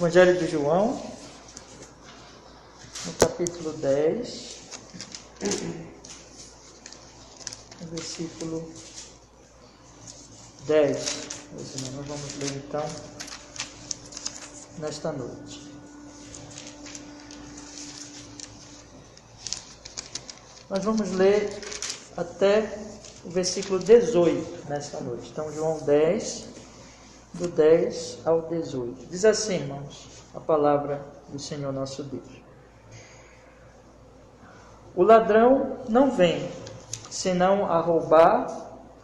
Evangelho de João, no capítulo 10, no versículo 10. Nós vamos ler então nesta noite. Nós vamos ler até o versículo 18 nesta noite. Então, João 10, do 10 ao 18. Diz assim, irmãos, a palavra do Senhor nosso Deus. O ladrão não vem, senão a roubar,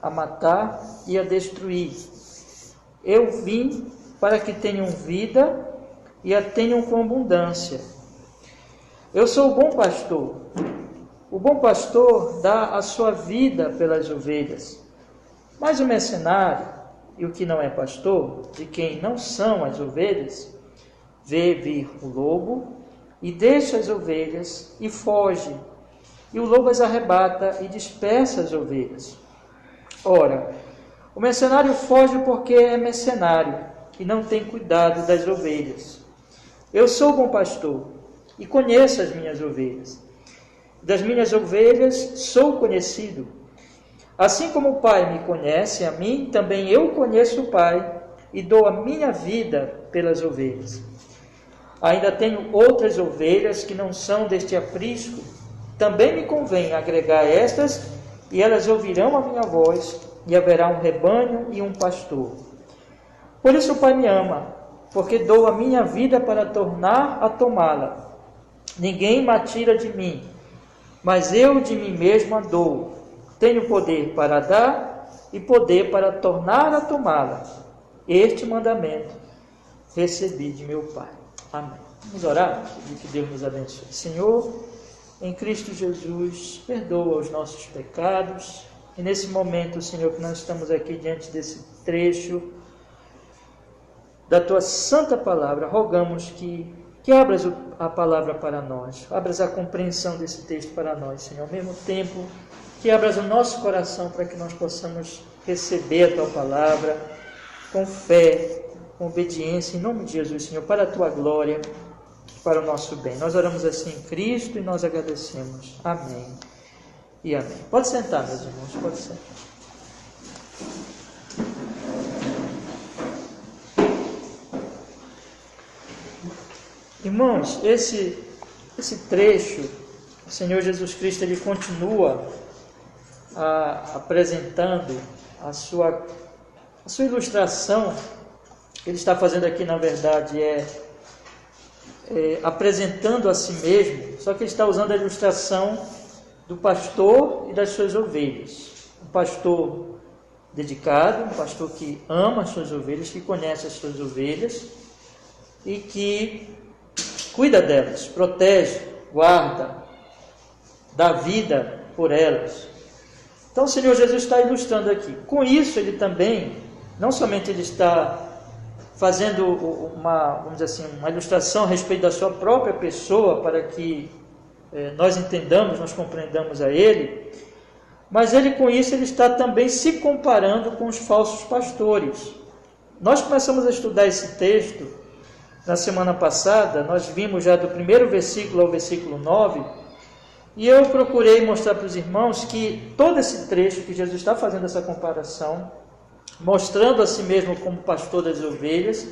a matar e a destruir. Eu vim para que tenham vida e a tenham com abundância. Eu sou o bom pastor. O bom pastor dá a sua vida pelas ovelhas. Mas o mercenário e o que não é pastor, de quem não são as ovelhas, vê vir o lobo e deixa as ovelhas e foge. E o lobo as arrebata e dispersa as ovelhas. Ora, o mercenário foge porque é mercenário e não tem cuidado das ovelhas. Eu sou o bom pastor e conheço as minhas ovelhas. Das minhas ovelhas sou conhecido. Assim como o Pai me conhece a mim, também eu conheço o Pai e dou a minha vida pelas ovelhas. Ainda tenho outras ovelhas que não são deste aprisco. Também me convém agregar estas, e elas ouvirão a minha voz, e haverá um rebanho e um pastor. Por isso o Pai me ama, porque dou a minha vida para tornar a tomá-la. Ninguém me tira de mim, mas eu de mim mesmo a dou. Tenho poder para dar e poder para tornar a tomá-la. Este mandamento recebi de meu Pai. Amém. Vamos orar e que Deus nos abençoe. Senhor, em Cristo Jesus, perdoa os nossos pecados. E nesse momento, Senhor, que nós estamos aqui diante desse trecho da Tua santa palavra, rogamos que abras a palavra para nós, abras a compreensão desse texto para nós, Senhor. Ao mesmo tempo, que abras o nosso coração para que nós possamos receber a Tua palavra com fé, com obediência, em nome de Jesus, Senhor, para a Tua glória, para o nosso bem. Nós oramos assim em Cristo e nós agradecemos. Amém e amém. Pode sentar, meus irmãos, pode sentar. Irmãos, esse trecho, o Senhor Jesus Cristo, ele continua apresentando a sua ilustração. Ele está fazendo aqui, na verdade, apresentando a si mesmo, só que ele está usando a ilustração do pastor e das suas ovelhas. Um pastor dedicado, um pastor que ama as suas ovelhas, que conhece as suas ovelhas e que cuida delas, protege, guarda, dá vida por elas. Então o Senhor Jesus está ilustrando aqui. Com isso ele também, não somente ele está fazendo vamos dizer assim, uma ilustração a respeito da sua própria pessoa, para que nós entendamos, nós compreendamos a ele, mas ele com isso ele está também se comparando com os falsos pastores. Nós começamos a estudar esse texto na semana passada, nós vimos já do primeiro versículo ao versículo 9, e eu procurei mostrar para os irmãos que todo esse trecho que Jesus está fazendo essa comparação, mostrando a si mesmo como pastor das ovelhas,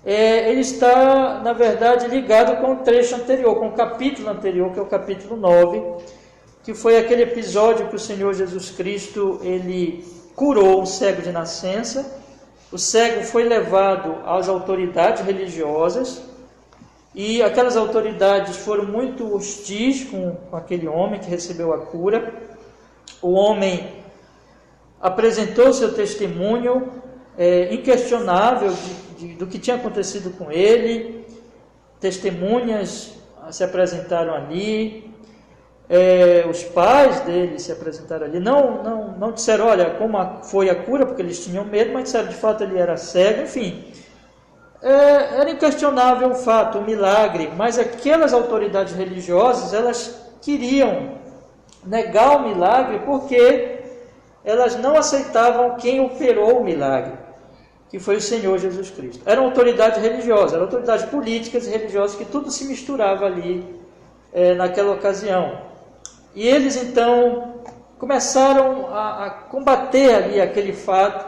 ele está, na verdade, ligado com o trecho anterior, com o capítulo anterior, que é o capítulo 9, que foi aquele episódio que o Senhor Jesus Cristo, ele curou um cego de nascença. O cego foi levado às autoridades religiosas, e aquelas autoridades foram muito hostis com aquele homem que recebeu a cura. O homem apresentou seu testemunho inquestionável do que tinha acontecido com ele. Testemunhas se apresentaram ali, os pais dele se apresentaram ali. Não disseram, olha, como foi a cura, porque eles tinham medo, mas disseram, de fato, ele era cego. Enfim, era inquestionável o fato, o milagre, mas aquelas autoridades religiosas, elas queriam negar o milagre porque elas não aceitavam quem operou o milagre. que foi o Senhor Jesus Cristo. Eram autoridades religiosas, eram autoridades políticas e religiosas, que tudo se misturava ali naquela ocasião. E eles então começaram a combater ali aquele fato.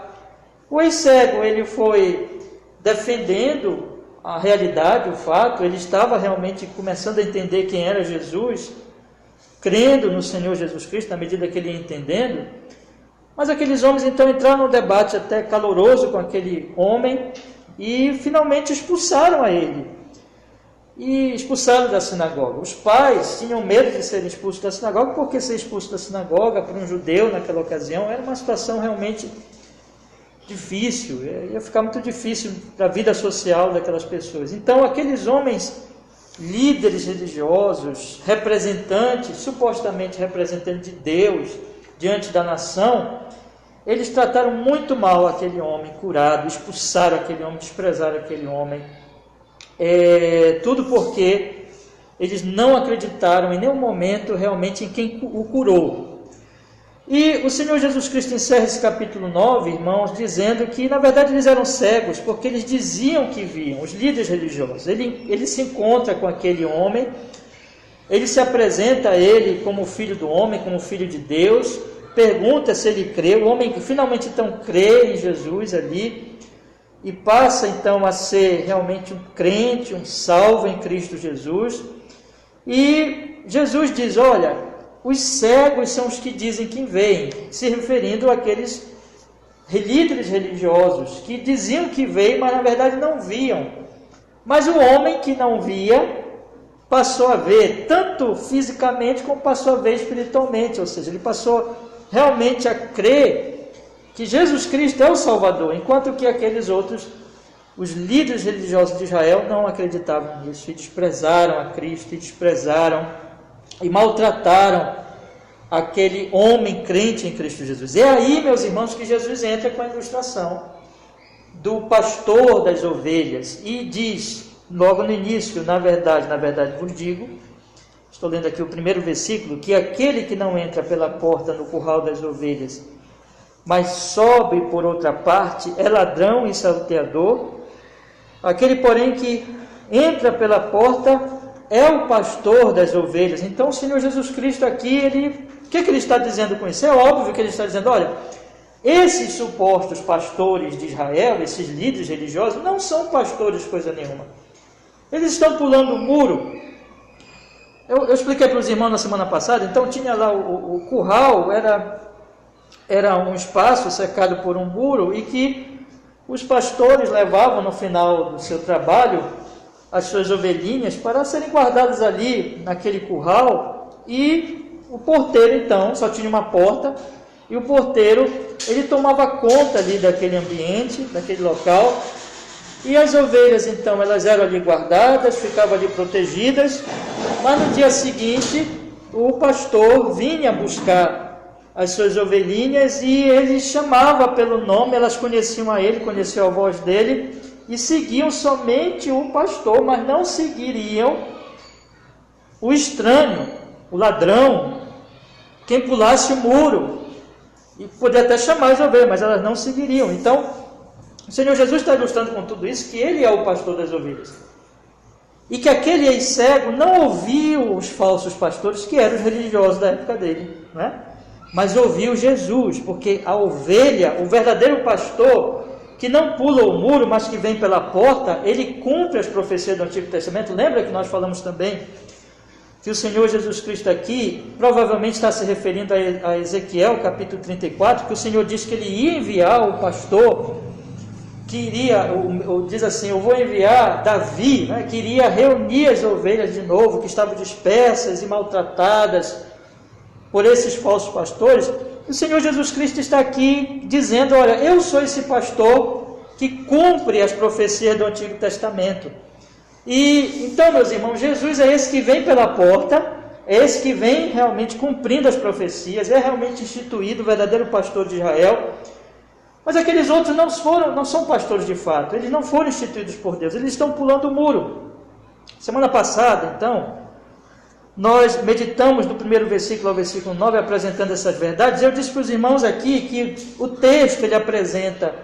O ex-cego, ele foi defendendo a realidade, o fato, ele estava realmente começando a entender quem era Jesus, crendo no Senhor Jesus Cristo, na medida que ele ia entendendo. Mas aqueles homens então entraram num debate até caloroso com aquele homem e finalmente expulsaram a ele. E expulsaram da sinagoga. Os pais tinham medo de serem expulsos da sinagoga, porque ser expulso da sinagoga para um judeu naquela ocasião era uma situação realmente difícil, ia ficar muito difícil para a vida social daquelas pessoas. Então aqueles homens, líderes religiosos, representantes, supostamente representantes de Deus diante da nação, eles trataram muito mal aquele homem curado, expulsaram aquele homem, desprezaram aquele homem, tudo porque eles não acreditaram em nenhum momento realmente em quem o curou. E o Senhor Jesus Cristo encerra esse capítulo 9, irmãos, dizendo que na verdade eles eram cegos, porque eles diziam que viam, os líderes religiosos. Ele se encontra com aquele homem, ele se apresenta a ele como filho do homem, como filho de Deus, pergunta se ele crê, o homem finalmente então crê em Jesus ali, e passa então a ser realmente um crente, um salvo em Cristo Jesus. E Jesus diz: olha, os cegos são os que dizem que veem, se referindo àqueles líderes religiosos que diziam que veem, mas na verdade não viam. Mas o homem que não via passou a ver, tanto fisicamente como passou a ver espiritualmente, ou seja, ele passou realmente a crer que Jesus Cristo é o Salvador, enquanto que aqueles outros, os líderes religiosos de Israel, não acreditavam nisso e desprezaram a Cristo, e desprezaram e maltrataram aquele homem crente em Cristo Jesus. É aí, meus irmãos, que Jesus entra com a ilustração do pastor das ovelhas e diz, logo no início, na verdade vos digo, estou lendo aqui o primeiro versículo, que aquele que não entra pela porta no curral das ovelhas, mas sobe por outra parte, é ladrão e salteador. Aquele, porém, que entra pela porta é o pastor das ovelhas. Então o Senhor Jesus Cristo aqui, o que ele está dizendo com isso? É óbvio que ele está dizendo: olha, esses supostos pastores de Israel, esses líderes religiosos, não são pastores coisa nenhuma. Eles estão pulando o muro. Eu expliquei para os irmãos na semana passada. Então tinha lá o curral, era um espaço cercado por um muro, e que os pastores levavam no final do seu trabalho as suas ovelhinhas para serem guardadas ali naquele curral. E o porteiro então, só tinha uma porta, e o porteiro, ele tomava conta ali daquele ambiente, daquele local, e as ovelhas então, elas eram ali guardadas, ficavam ali protegidas, mas no dia seguinte o pastor vinha buscar as suas ovelhinhas e ele chamava pelo nome, elas conheciam a ele, conheciam a voz dele e seguiam somente o pastor, mas não seguiriam o estranho, o ladrão, quem pulasse o muro, e podia até chamar as ovelhas, mas elas não seguiriam. Então o Senhor Jesus está ilustrando com tudo isso que ele é o pastor das ovelhas, e que aquele ex-cego não ouviu os falsos pastores, que eram os religiosos da época dele, né? Mas ouviu Jesus, porque a ovelha, o verdadeiro pastor, que não pula o muro, mas que vem pela porta, ele cumpre as profecias do Antigo Testamento. Lembra que nós falamos também que o Senhor Jesus Cristo aqui provavelmente está se referindo a Ezequiel, capítulo 34, que o Senhor disse que ele ia enviar o pastor, que iria, diz assim, eu vou enviar Davi, né, que iria reunir as ovelhas de novo, que estavam dispersas e maltratadas por esses falsos pastores. O Senhor Jesus Cristo está aqui dizendo: olha, eu sou esse pastor que cumpre as profecias do Antigo Testamento. E então, meus irmãos, Jesus é esse que vem pela porta, é esse que vem realmente cumprindo as profecias, é realmente instituído o verdadeiro pastor de Israel. Mas aqueles outros não são pastores de fato, eles não foram instituídos por Deus, eles estão pulando o muro. Semana passada, então, nós meditamos do primeiro versículo ao versículo 9, apresentando essas verdades. Eu disse para os irmãos aqui que o texto ele apresenta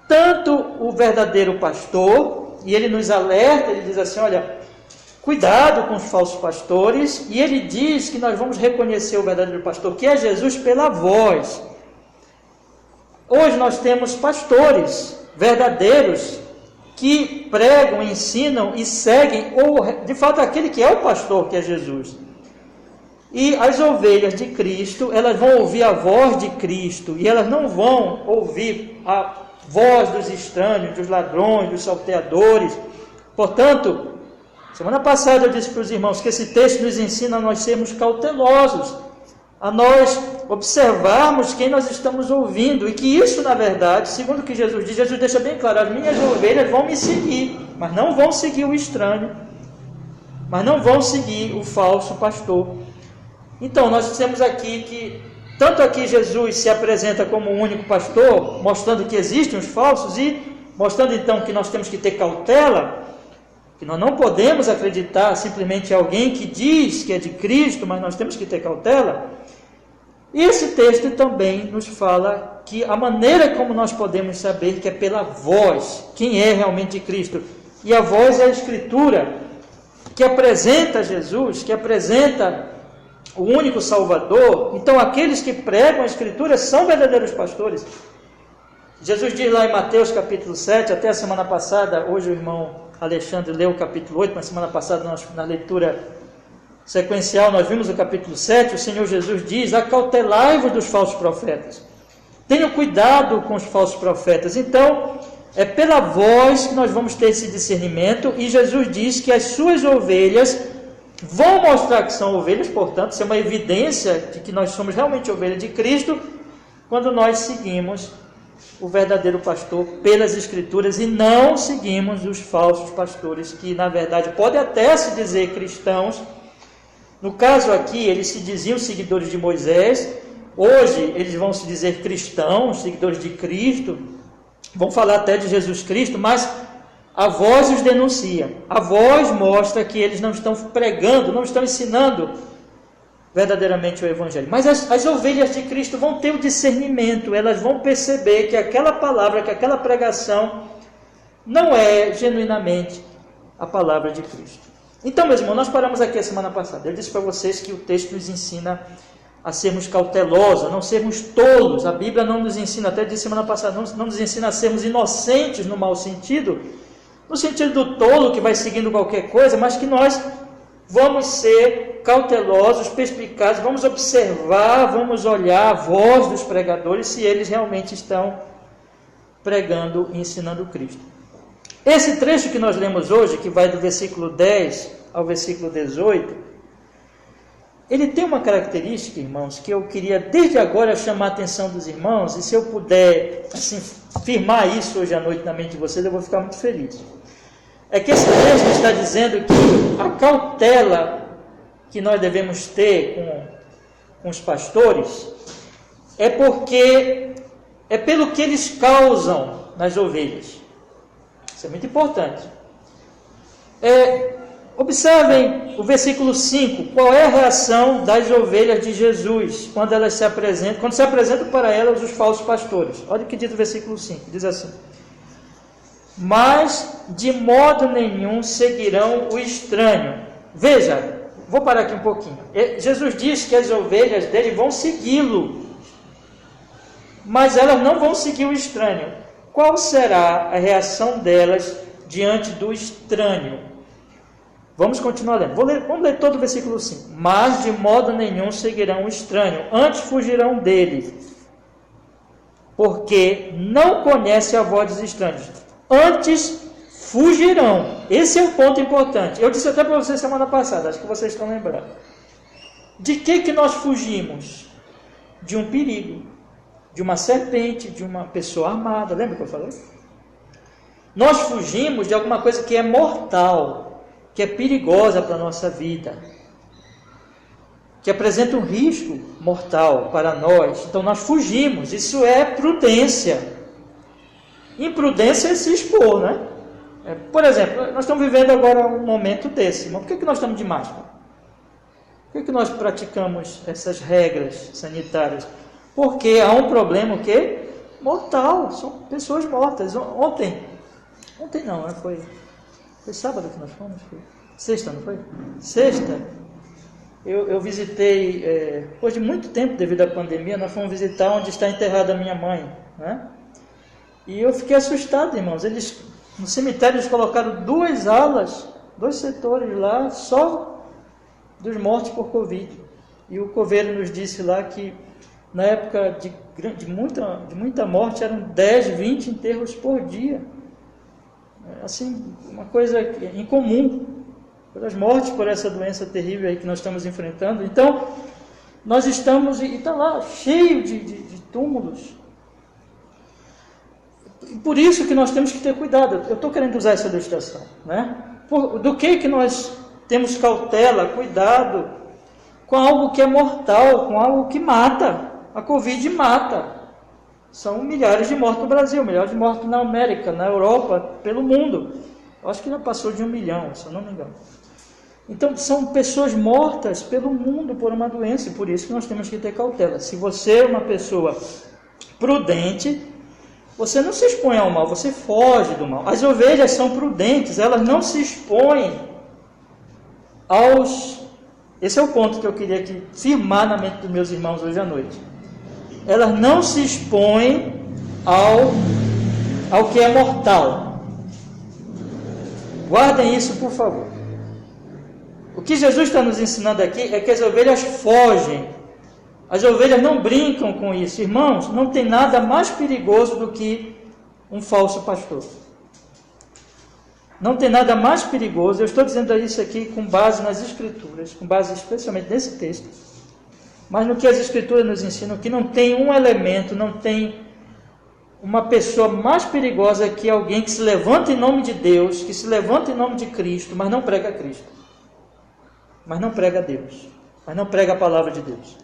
tanto o verdadeiro pastor, e ele nos alerta, ele diz assim, olha, cuidado com os falsos pastores, e ele diz que nós vamos reconhecer o verdadeiro pastor, que é Jesus, pela voz. Hoje nós temos pastores verdadeiros que pregam, ensinam e seguem, ou de fato aquele que é o pastor, que é Jesus. E as ovelhas de Cristo, elas vão ouvir a voz de Cristo, e elas não vão ouvir a voz dos estranhos, dos ladrões, dos salteadores. Portanto, semana passada eu disse para os irmãos que esse texto nos ensina a nós sermos cautelosos, a nós observarmos quem nós estamos ouvindo, e que isso, na verdade, segundo o que Jesus diz, Jesus deixa bem claro, as minhas ovelhas vão me seguir, mas não vão seguir o estranho, mas não vão seguir o falso pastor. Então, nós temos aqui que, tanto aqui Jesus se apresenta como o único pastor, mostrando que existem os falsos, e mostrando então que nós temos que ter cautela, que nós não podemos acreditar simplesmente em alguém que diz que é de Cristo, mas nós temos que ter cautela. E esse texto também nos fala que a maneira como nós podemos saber que é pela voz, quem é realmente Cristo. E a voz é a Escritura, que apresenta Jesus, que apresenta o único Salvador. Então aqueles que pregam a Escritura são verdadeiros pastores. Jesus diz lá em Mateus capítulo 7, até a semana passada, hoje o irmão Alexandre leu o capítulo 8, na semana passada na leitura sequencial nós vimos o capítulo 7, o Senhor Jesus diz, acautelai-vos dos falsos profetas, tenham cuidado com os falsos profetas. Então, é pela voz que nós vamos ter esse discernimento, e Jesus diz que as suas ovelhas vão mostrar que são ovelhas, portanto, isso é uma evidência de que nós somos realmente ovelhas de Cristo, quando nós seguimos o verdadeiro pastor pelas Escrituras e não seguimos os falsos pastores, que na verdade podem até se dizer cristãos. No caso aqui, eles se diziam seguidores de Moisés, hoje eles vão se dizer cristãos, seguidores de Cristo, vão falar até de Jesus Cristo, mas a voz os denuncia, a voz mostra que eles não estão pregando, não estão ensinando verdadeiramente o Evangelho. Mas as ovelhas de Cristo vão ter o discernimento, elas vão perceber que aquela palavra, que aquela pregação não é genuinamente a palavra de Cristo. Então, meus irmãos, nós paramos aqui a semana passada. Eu disse para vocês que o texto nos ensina a sermos cautelosos, a não sermos tolos. A Bíblia não nos ensina, até disse semana passada, não nos ensina a sermos inocentes no mau sentido, no sentido do tolo que vai seguindo qualquer coisa, mas que nós vamos ser cautelosos, perspicazes, vamos observar, vamos olhar a voz dos pregadores, se eles realmente estão pregando e ensinando Cristo. Esse trecho que nós lemos hoje, que vai do versículo 10 ao versículo 18, ele tem uma característica, irmãos, que eu queria desde agora chamar a atenção dos irmãos, e se eu puder assim, firmar isso hoje à noite na mente de vocês, eu vou ficar muito feliz. É que esse texto está dizendo que a cautela que nós devemos ter com os pastores é porque é pelo que eles causam nas ovelhas. Isso é muito importante. Observem o versículo 5, qual é a reação das ovelhas de Jesus quando elas se apresentam para elas os falsos pastores. Olha o que diz o versículo 5, diz assim: mas de modo nenhum seguirão o estranho. Veja, vou parar aqui um pouquinho. Jesus diz que as ovelhas dele vão segui-lo, mas elas não vão seguir o estranho. Qual será a reação delas diante do estranho? Vamos continuar lendo. Vamos ler todo o versículo 5. Mas de modo nenhum seguirão o estranho, antes fugirão dele, porque não conhecem a voz dos estranhos. Antes fugirão. Esse é o ponto importante. Eu disse até para vocês semana passada, acho que vocês estão lembrando. De que nós fugimos? De um perigo, de uma serpente, de uma pessoa armada. Lembra que eu falei? Nós fugimos de alguma coisa que é mortal, que é perigosa para a nossa vida, que apresenta um risco mortal para nós. Então nós fugimos. Isso é prudência. Imprudência é se expor, né? Por exemplo, nós estamos vivendo agora um momento desse. Mas por que nós estamos de máscara? Por que nós praticamos essas regras sanitárias? Porque há um problema, o quê? mortal, são pessoas mortas. Ontem não, né? Foi sábado que nós fomos? Foi sexta, não foi? Sexta, eu visitei, depois de muito tempo, devido à pandemia, nós fomos visitar onde está enterrada a minha mãe, né? E eu fiquei assustado, irmãos. No cemitério eles colocaram 2 alas, 2 setores lá, só dos mortos por Covid. E o coveiro nos disse lá que na época de muita morte eram 10, 20 enterros por dia. Assim, uma coisa incomum, pelas mortes por essa doença terrível aí que nós estamos enfrentando. Então, nós estamos, e está lá, cheio de túmulos. Por isso que nós temos que ter cuidado. Eu estou querendo usar essa ilustração, né? Do que nós temos cautela, cuidado com algo que é mortal, com algo que mata. A Covid mata. São milhares de mortos no Brasil, milhares de mortos na América, na Europa, pelo mundo. Eu acho que já passou de 1 milhão, se eu não me engano. Então, são pessoas mortas pelo mundo por uma doença, e por isso que nós temos que ter cautela. Se você é uma pessoa prudente, você não se expõe ao mal, você foge do mal. As ovelhas são prudentes, elas não se expõem aos... Esse é o ponto que eu queria aqui firmar na mente dos meus irmãos hoje à noite. Elas não se expõem ao que é mortal. Guardem isso, por favor. O que Jesus está nos ensinando aqui é que as ovelhas fogem. As ovelhas não brincam com isso. Irmãos, não tem nada mais perigoso do que um falso pastor. Não tem nada mais perigoso. Eu estou dizendo isso aqui com base nas Escrituras, com base especialmente nesse texto, mas no que as Escrituras nos ensinam, que não tem um elemento, não tem uma pessoa mais perigosa que alguém que se levanta em nome de Deus, que se levanta em nome de Cristo, mas não prega Cristo, mas não prega Deus, mas não prega a palavra de Deus.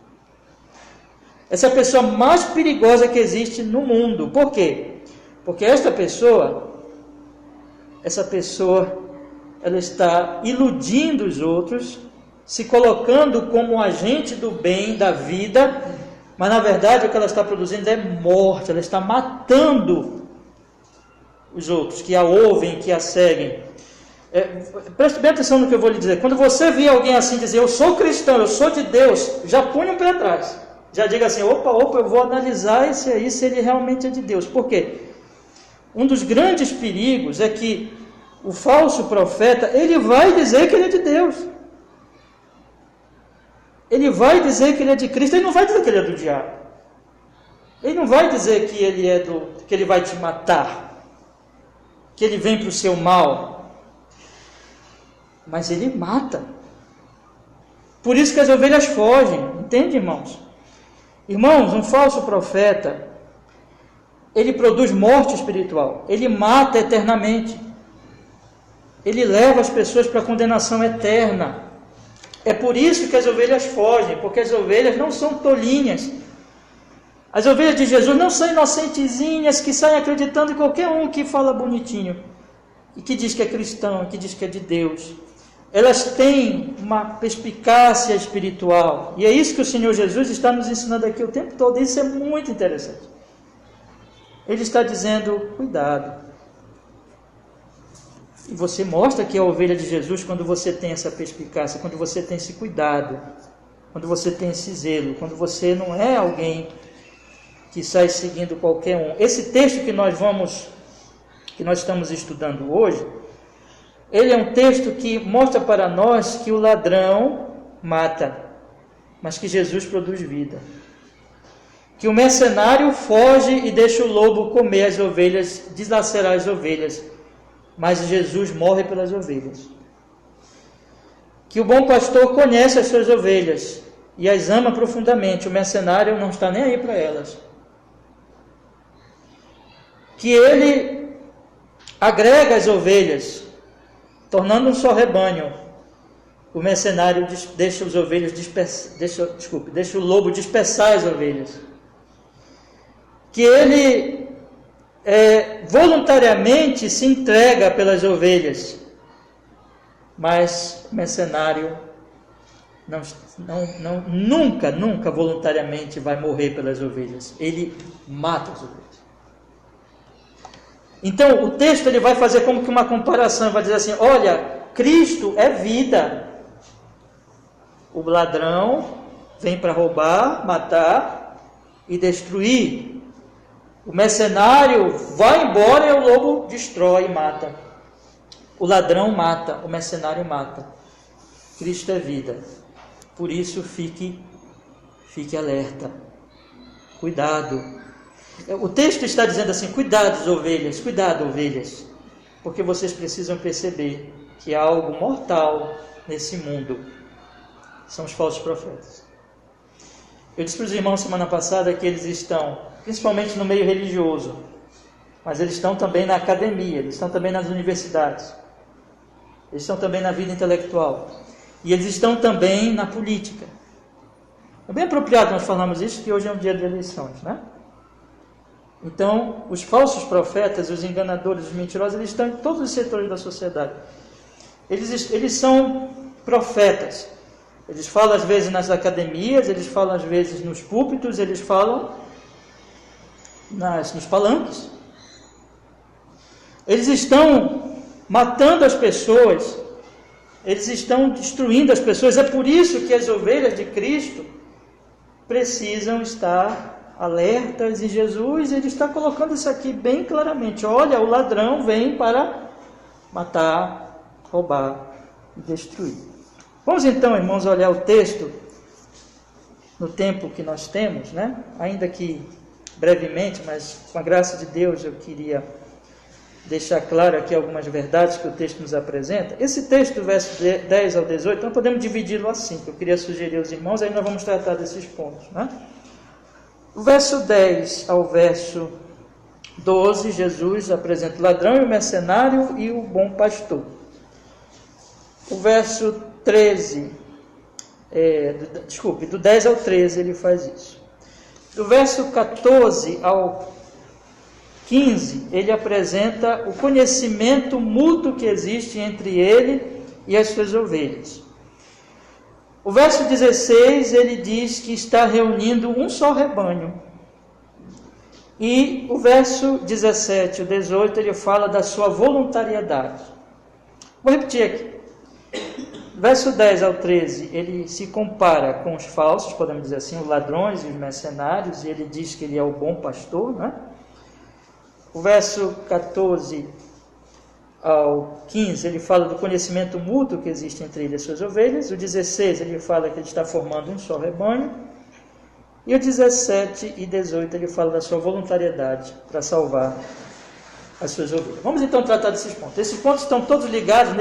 Essa é a pessoa mais perigosa que existe no mundo. Por quê? Porque essa pessoa, ela está iludindo os outros, se colocando como um agente do bem, da vida, mas na verdade o que ela está produzindo é morte, ela está matando os outros que a ouvem, que a seguem. Preste bem atenção no que eu vou lhe dizer. Quando você vê alguém assim dizer, eu sou cristão, eu sou de Deus, já põe um pé atrás. Já diga assim, opa, eu vou analisar esse aí, se ele realmente é de Deus. Por quê? Um dos grandes perigos é que o falso profeta, ele vai dizer que ele é de Deus. Ele vai dizer que ele é de Cristo, ele não vai dizer que ele é do diabo. Ele não vai dizer que que ele vai te matar, que ele vem para o seu mal. Mas ele mata. Por isso que as ovelhas fogem, entende, irmãos? Irmãos, um falso profeta, ele produz morte espiritual, ele mata eternamente, ele leva as pessoas para a condenação eterna. É por isso que as ovelhas fogem, porque as ovelhas não são tolinhas. As ovelhas de Jesus não são inocentezinhas que saem acreditando em qualquer um que fala bonitinho e que diz que é cristão, que diz que é de Deus. Elas têm uma perspicácia espiritual, e é isso que o Senhor Jesus está nos ensinando aqui o tempo todo. Isso é muito interessante. Ele está dizendo, cuidado. E você mostra que é a ovelha de Jesus quando você tem essa perspicácia, quando você tem esse cuidado, quando você tem esse zelo, quando você não é alguém que sai seguindo qualquer um. Esse texto que nós estamos estudando hoje, ele é um texto que mostra para nós que o ladrão mata, mas que Jesus produz vida. Que o mercenário foge e deixa o lobo comer as ovelhas, deslacerar as ovelhas, mas Jesus morre pelas ovelhas. Que o bom pastor conhece as suas ovelhas e as ama profundamente, o mercenário não está nem aí para elas. Que ele agrega as ovelhas, tornando um só rebanho. O mercenário deixa o lobo dispersar as ovelhas. Que ele voluntariamente se entrega pelas ovelhas, mas o mercenário nunca voluntariamente vai morrer pelas ovelhas. Ele mata as ovelhas. Então, o texto ele vai fazer como que uma comparação, vai dizer assim, olha, Cristo é vida. O ladrão vem para roubar, matar e destruir. O mercenário vai embora e o lobo destrói e mata. O ladrão mata, o mercenário mata. Cristo é vida. Por isso, fique alerta. Cuidado. O texto está dizendo assim, cuidado ovelhas, porque vocês precisam perceber que há algo mortal nesse mundo. São os falsos profetas. Eu disse para os irmãos semana passada que eles estão, principalmente no meio religioso, mas eles estão também na academia, eles estão também nas universidades, eles estão também na vida intelectual, e eles estão também na política. É bem apropriado nós falarmos isso, que hoje é um dia de eleições, né? Então, os falsos profetas, os enganadores, os mentirosos, eles estão em todos os setores da sociedade. Eles são profetas. Eles falam às vezes nas academias, eles falam às vezes nos púlpitos, eles falam nos palanques. Eles estão matando as pessoas, eles estão destruindo as pessoas. É por isso que as ovelhas de Cristo precisam estar alertas, e Jesus ele está colocando isso aqui bem claramente. Olha, o ladrão vem para matar, roubar e destruir. Vamos então, irmãos, olhar o texto no tempo que nós temos, né? Ainda que brevemente, mas com a graça de Deus eu queria deixar claro aqui algumas verdades que o texto nos apresenta. Esse texto, do verso 10 ao 18, então podemos dividi-lo assim, que eu queria sugerir aos irmãos, aí nós vamos tratar desses pontos, né? O verso 10 ao verso 12, Jesus apresenta o ladrão e o mercenário e o bom pastor. O verso 13, do 10 ao 13 ele faz isso. Do verso 14 ao 15, ele apresenta o conhecimento mútuo que existe entre ele e as suas ovelhas. O verso 16, ele diz que está reunindo um só rebanho. E o verso 17 e 18, ele fala da sua voluntariedade. Vou repetir aqui. Verso 10 ao 13, ele se compara com os falsos, podemos dizer assim, os ladrões e os mercenários, e ele diz que ele é o bom pastor, né? O verso 14 ao 15, ele fala do conhecimento mútuo que existe entre ele e as suas ovelhas. O 16, ele fala que ele está formando um só rebanho. E o 17 e 18, ele fala da sua voluntariedade para salvar as suas ovelhas. Vamos então tratar desses pontos. Esses pontos estão todos ligados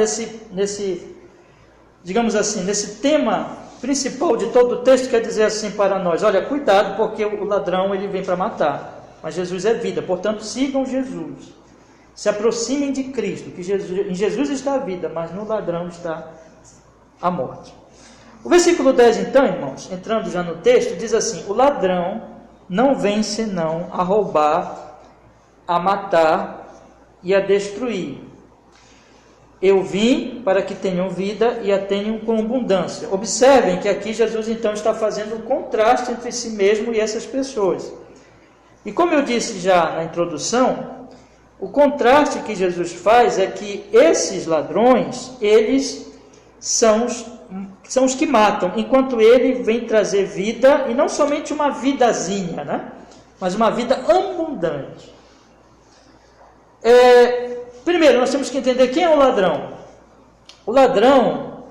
digamos assim, nesse tema principal de todo o texto, quer dizer assim para nós, olha, cuidado, porque o ladrão ele vem para matar, mas Jesus é vida, portanto sigam Jesus, se aproximem de Cristo, que em Jesus está a vida, mas no ladrão está a morte. O versículo 10 então, irmãos, entrando já no texto, diz assim, o ladrão não vem senão a roubar, a matar e a destruir. Eu vim para que tenham vida e a tenham com abundância. Observem que aqui Jesus então está fazendo um contraste entre si mesmo e essas pessoas. E como eu disse já na introdução, o contraste que Jesus faz é que esses ladrões, eles são os que matam, enquanto ele vem trazer vida, e não somente uma vidazinha, né? Mas uma vida abundante. Primeiro, nós temos que entender quem é o ladrão. O ladrão,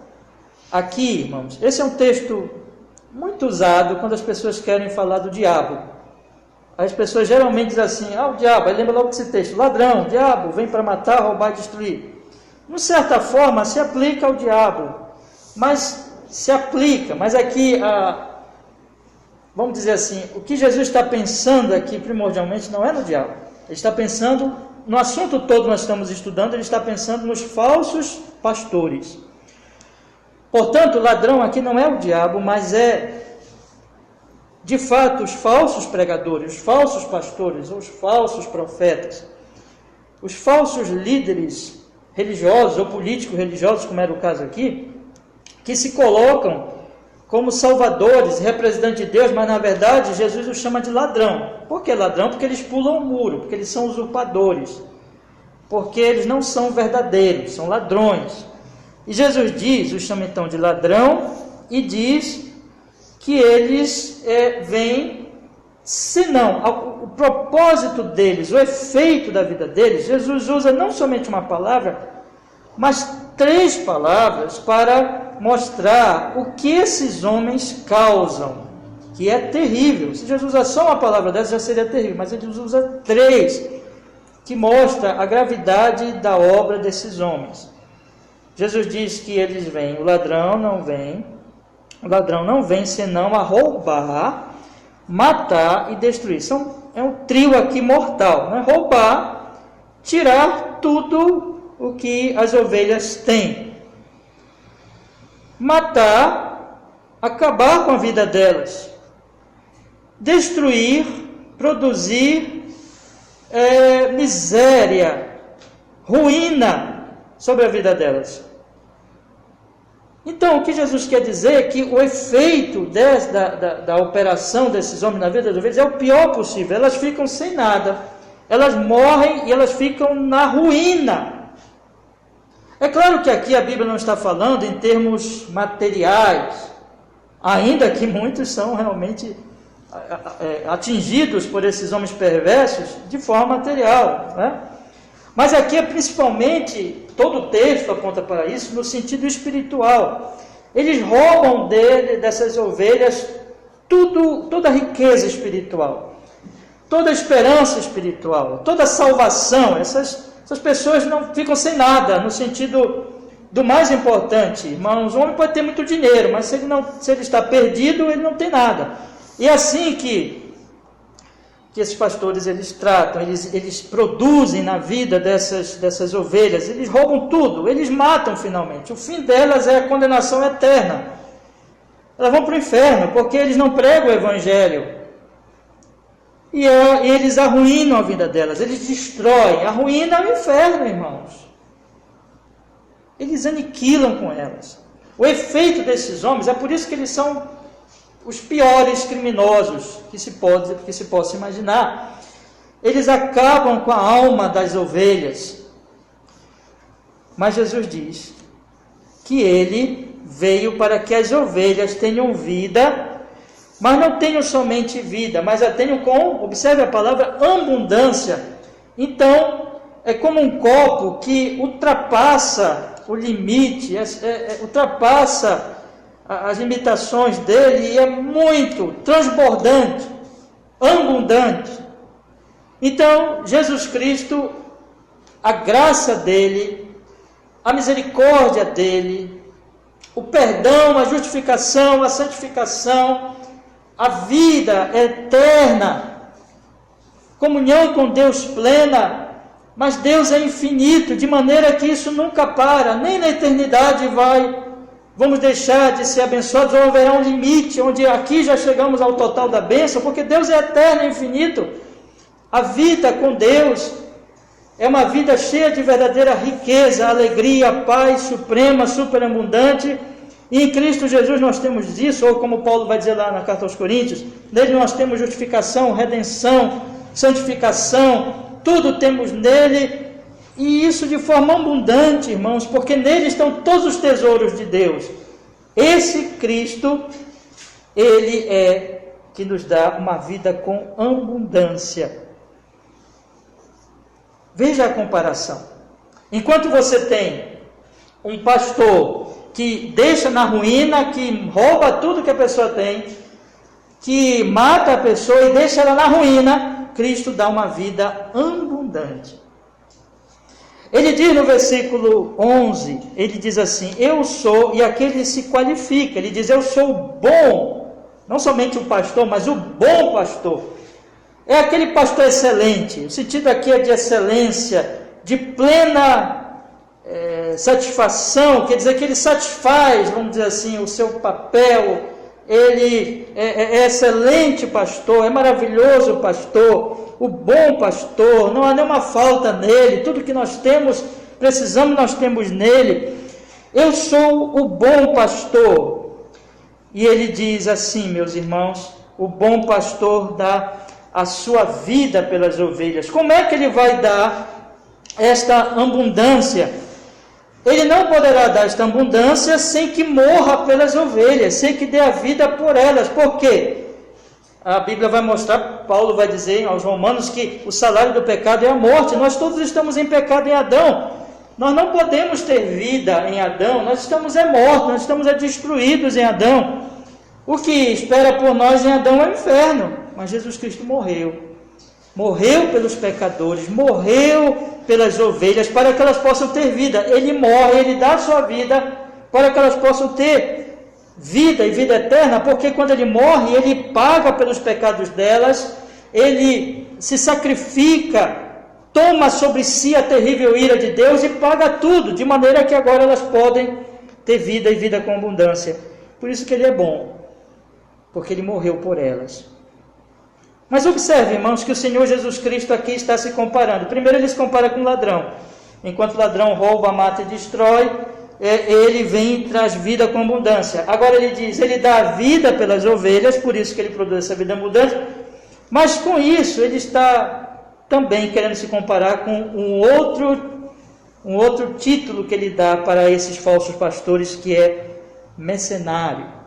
aqui, irmãos, esse é um texto muito usado quando as pessoas querem falar do diabo. As pessoas geralmente dizem assim, o diabo, aí lembra logo desse texto, ladrão, diabo, vem para matar, roubar e destruir. De certa forma, se aplica ao diabo, mas aqui, vamos dizer assim, o que Jesus está pensando aqui, primordialmente, não é no diabo. Ele está pensando no assunto todo que nós estamos estudando, ele está pensando nos falsos pastores. Portanto, o ladrão aqui não é o diabo, mas é, de fato, os falsos pregadores, os falsos pastores, os falsos profetas, os falsos líderes religiosos ou políticos religiosos, como era o caso aqui, que se colocam como salvadores, representantes de Deus, mas na verdade Jesus os chama de ladrão. Por que ladrão? Porque eles pulam o muro, porque eles são usurpadores. porque eles não são verdadeiros, são ladrões. E Jesus os chama então de ladrão, e diz que eles vêm, senão, o propósito deles, o efeito da vida deles. Jesus usa não somente uma palavra, mas 3 palavras para mostrar o que esses homens causam, que é terrível. Se Jesus usa só uma palavra dessa, já seria terrível, mas ele usa 3, que mostra a gravidade da obra desses homens. Jesus diz que eles vêm, o ladrão não vem senão a roubar, matar e destruir. É um trio aqui mortal, né? Roubar, tirar tudo o que as ovelhas têm, matar, acabar com a vida delas, destruir, produzir miséria, ruína sobre a vida delas. Então, o que Jesus quer dizer é que o efeito da operação desses homens na vida das ovelhas é o pior possível. Elas ficam sem nada, elas morrem e elas ficam na ruína. É claro que aqui a Bíblia não está falando em termos materiais, ainda que muitos são realmente atingidos por esses homens perversos de forma material, né? Mas aqui é principalmente, todo o texto aponta para isso, no sentido espiritual. Eles roubam dessas ovelhas toda a riqueza espiritual, toda a esperança espiritual, toda a salvação. Essas pessoas não ficam sem nada, no sentido do mais importante. Irmãos, o homem pode ter muito dinheiro, mas se ele está perdido, ele não tem nada. E é assim que esses pastores eles tratam, eles produzem na vida dessas ovelhas, eles roubam tudo, eles matam finalmente. O fim delas é a condenação eterna. Elas vão para o inferno, porque eles não pregam o evangelho. E eles arruinam a vida delas, eles destroem. A ruína é o inferno, irmãos. Eles aniquilam com elas. O efeito desses homens, é por isso que eles são os piores criminosos que se possa imaginar. Eles acabam com a alma das ovelhas. Mas Jesus diz que ele veio para que as ovelhas tenham vida, mas não tenham somente vida, mas a tenham com, observe a palavra, abundância. Então, é como um copo que ultrapassa o limite, ultrapassa as limitações dele, e é muito transbordante, abundante. Então, Jesus Cristo, a graça dele, a misericórdia dele, o perdão, a justificação, a santificação, a vida eterna, comunhão com Deus plena. Mas Deus é infinito, de maneira que isso nunca para, nem na eternidade vamos deixar de ser abençoados, ou haverá um limite, onde aqui já chegamos ao total da bênção, porque Deus é eterno e infinito. A vida com Deus é uma vida cheia de verdadeira riqueza, alegria, paz suprema, superabundante, e em Cristo Jesus nós temos isso, ou como Paulo vai dizer lá na carta aos Coríntios, nele nós temos justificação, redenção, santificação, tudo temos nele. E isso de forma abundante, irmãos, porque nele estão todos os tesouros de Deus. Esse Cristo, ele é que nos dá uma vida com abundância. Veja a comparação. Enquanto você tem um pastor que deixa na ruína, que rouba tudo que a pessoa tem, que mata a pessoa e deixa ela na ruína, Cristo dá uma vida abundante. Ele diz no versículo 11, ele diz assim, eu sou, e aqui ele se qualifica, ele diz, eu sou o bom, não somente o pastor, mas o bom pastor. É aquele pastor excelente, o sentido aqui é de excelência, de plena satisfação, quer dizer que ele satisfaz, vamos dizer assim, o seu papel, ele é excelente pastor, é maravilhoso pastor, o bom pastor, não há nenhuma falta nele, tudo que nós precisamos, nós temos nele. Eu sou o bom pastor. E ele diz assim, meus irmãos, o bom pastor dá a sua vida pelas ovelhas. Como é que ele vai dar esta abundância. Ele não poderá dar esta abundância sem que morra pelas ovelhas, sem que dê a vida por elas. Por quê? A Bíblia vai mostrar, Paulo vai dizer aos Romanos que o salário do pecado é a morte. Nós todos estamos em pecado em Adão. Nós não podemos ter vida em Adão, nós estamos mortos, nós estamos destruídos em Adão. O que espera por nós em Adão é o inferno, mas Jesus Cristo morreu. Morreu pelos pecadores, morreu pelas ovelhas, para que elas possam ter vida. Ele morre, Ele dá a sua vida, para que elas possam ter vida e vida eterna, porque quando Ele morre, Ele paga pelos pecados delas, Ele se sacrifica, toma sobre si a terrível ira de Deus e paga tudo, de maneira que agora elas podem ter vida e vida com abundância. Por isso que Ele é bom, porque Ele morreu por elas. Mas observe, irmãos, que o Senhor Jesus Cristo aqui está se comparando. Primeiro Ele se compara com o ladrão. Enquanto o ladrão rouba, mata e destrói, Ele vem e traz vida com abundância. Agora Ele diz, Ele dá a vida pelas ovelhas, por isso que Ele produz essa vida abundante. Mas com isso Ele está também querendo se comparar com um outro título que Ele dá para esses falsos pastores, que é mercenário.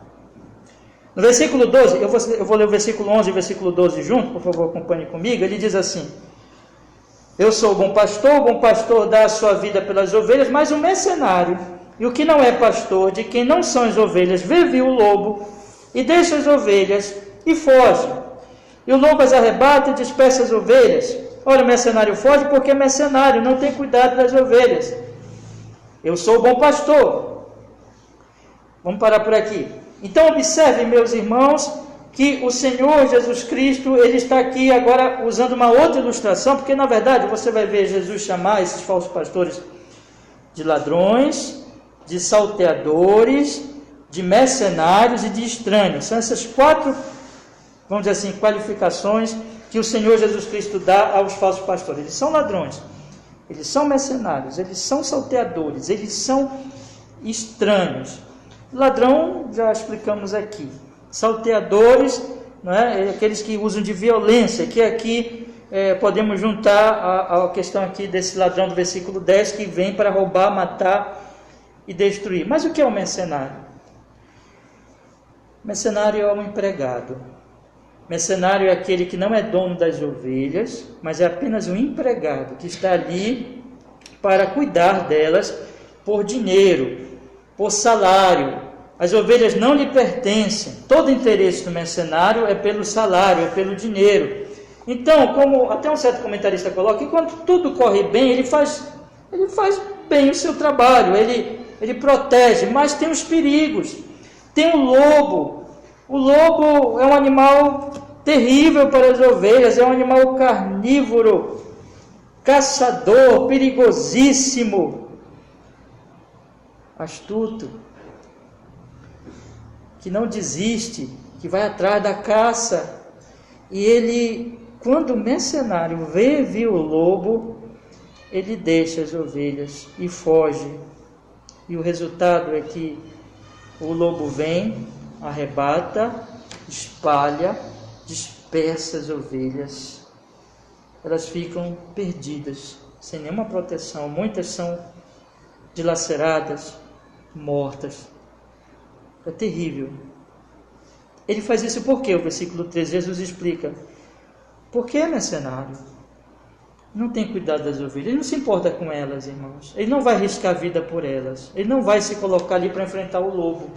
No versículo 12, eu vou ler o versículo 11 e o versículo 12 junto, por favor, acompanhe comigo. Ele diz assim: eu sou o bom pastor dá a sua vida pelas ovelhas, mas o mercenário, e o que não é pastor, de quem não são as ovelhas, vê o lobo, e deixa as ovelhas, e foge. E o lobo as arrebata e dispersa as ovelhas. Ora, o mercenário foge porque é mercenário, não tem cuidado das ovelhas. Eu sou o bom pastor. Vamos parar por aqui. Então observe, meus irmãos, que o Senhor Jesus Cristo, Ele está aqui agora usando uma outra ilustração, porque na verdade você vai ver Jesus chamar esses falsos pastores de ladrões, de salteadores, de mercenários e de estranhos. São essas quatro, vamos dizer assim, qualificações que o Senhor Jesus Cristo dá aos falsos pastores. Eles são ladrões, eles são mercenários, eles são salteadores, eles são estranhos. Ladrão, já explicamos aqui. Salteadores, não é? Aqueles que usam de violência, que aqui podemos juntar a questão aqui desse ladrão do versículo 10, que vem para roubar, matar e destruir. Mas o que é um mercenário? Mercenário é um empregado. Mercenário é aquele que não é dono das ovelhas, mas é apenas um empregado, que está ali para cuidar delas por dinheiro, por salário. As ovelhas não lhe pertencem. Todo interesse do mercenário é pelo salário, é pelo dinheiro. Então, como até um certo comentarista coloca, enquanto tudo corre bem, ele faz bem o seu trabalho, ele protege, mas tem os perigos. Tem o lobo. O lobo é um animal terrível para as ovelhas, é um animal carnívoro, caçador, perigosíssimo, astuto, que não desiste, que vai atrás da caça. E ele, quando o mercenário vê o lobo, ele deixa as ovelhas e foge. E o resultado é que o lobo vem, arrebata, espalha, dispersa as ovelhas. Elas ficam perdidas, sem nenhuma proteção. Muitas são dilaceradas, mortas. É terrível. Ele faz isso por quê? O versículo 13, Jesus explica. Porque é mercenário. Não tem cuidado das ovelhas. Ele não se importa com elas, irmãos. Ele não vai arriscar a vida por elas. Ele não vai se colocar ali para enfrentar o lobo.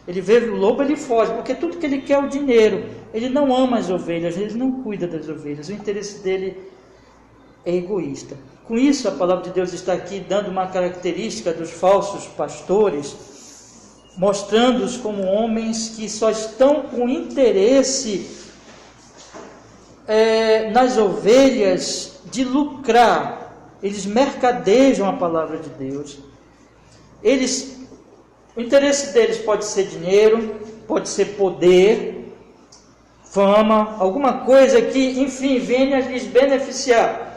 Ele vê o lobo, ele foge, porque tudo que ele quer é o dinheiro. Ele não ama as ovelhas, ele não cuida das ovelhas. O interesse dele é egoísta. Com isso, a palavra de Deus está aqui dando uma característica dos falsos pastores, mostrando-os como homens que só estão com interesse nas ovelhas de lucrar. Eles mercadejam a palavra de Deus. O interesse deles pode ser dinheiro, pode ser poder, fama, alguma coisa que, enfim, venha lhes beneficiar.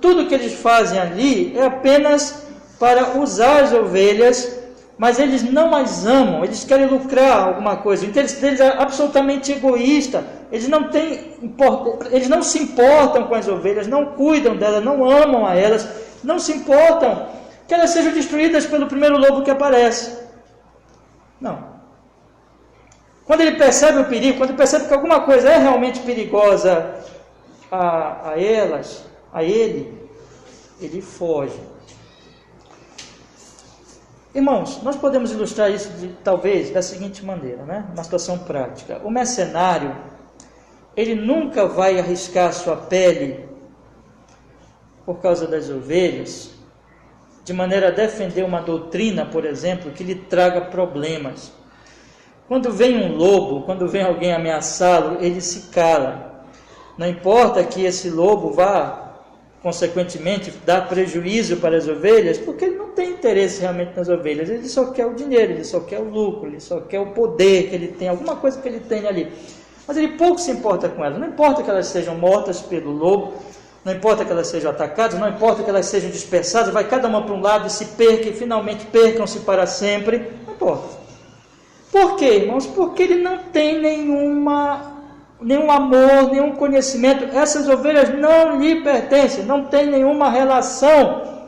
Tudo que eles fazem ali é apenas para usar as ovelhas, mas eles não as amam, eles querem lucrar alguma coisa. O interesse deles é absolutamente egoísta. Eles não se importam com as ovelhas, não cuidam delas, não amam a elas. não se importam que elas sejam destruídas pelo primeiro lobo que aparece. Não. Quando ele percebe o perigo, quando ele percebe que alguma coisa é realmente perigosa a elas, a ele foge. Irmãos, nós podemos ilustrar isso talvez da seguinte maneira, né? Uma situação prática. O mercenário, ele nunca vai arriscar sua pele por causa das ovelhas, de maneira a defender uma doutrina, por exemplo, que lhe traga problemas. Quando vem um lobo, quando vem alguém ameaçá-lo, ele se cala. Não importa que esse lobo vá, consequentemente, dar prejuízo para as ovelhas, porque ele não tem interesse realmente nas ovelhas, ele só quer o dinheiro, ele só quer o lucro, ele só quer o poder que ele tem, alguma coisa que ele tem ali. Mas ele pouco se importa com elas, não importa que elas sejam mortas pelo lobo, não importa que elas sejam atacadas, não importa que elas sejam dispersadas, vai cada uma para um lado e se perca, e finalmente percam-se para sempre, não importa. Por quê, irmãos? Porque ele não tem nenhum amor, nenhum conhecimento. Essas ovelhas não lhe pertencem, não tem nenhuma relação.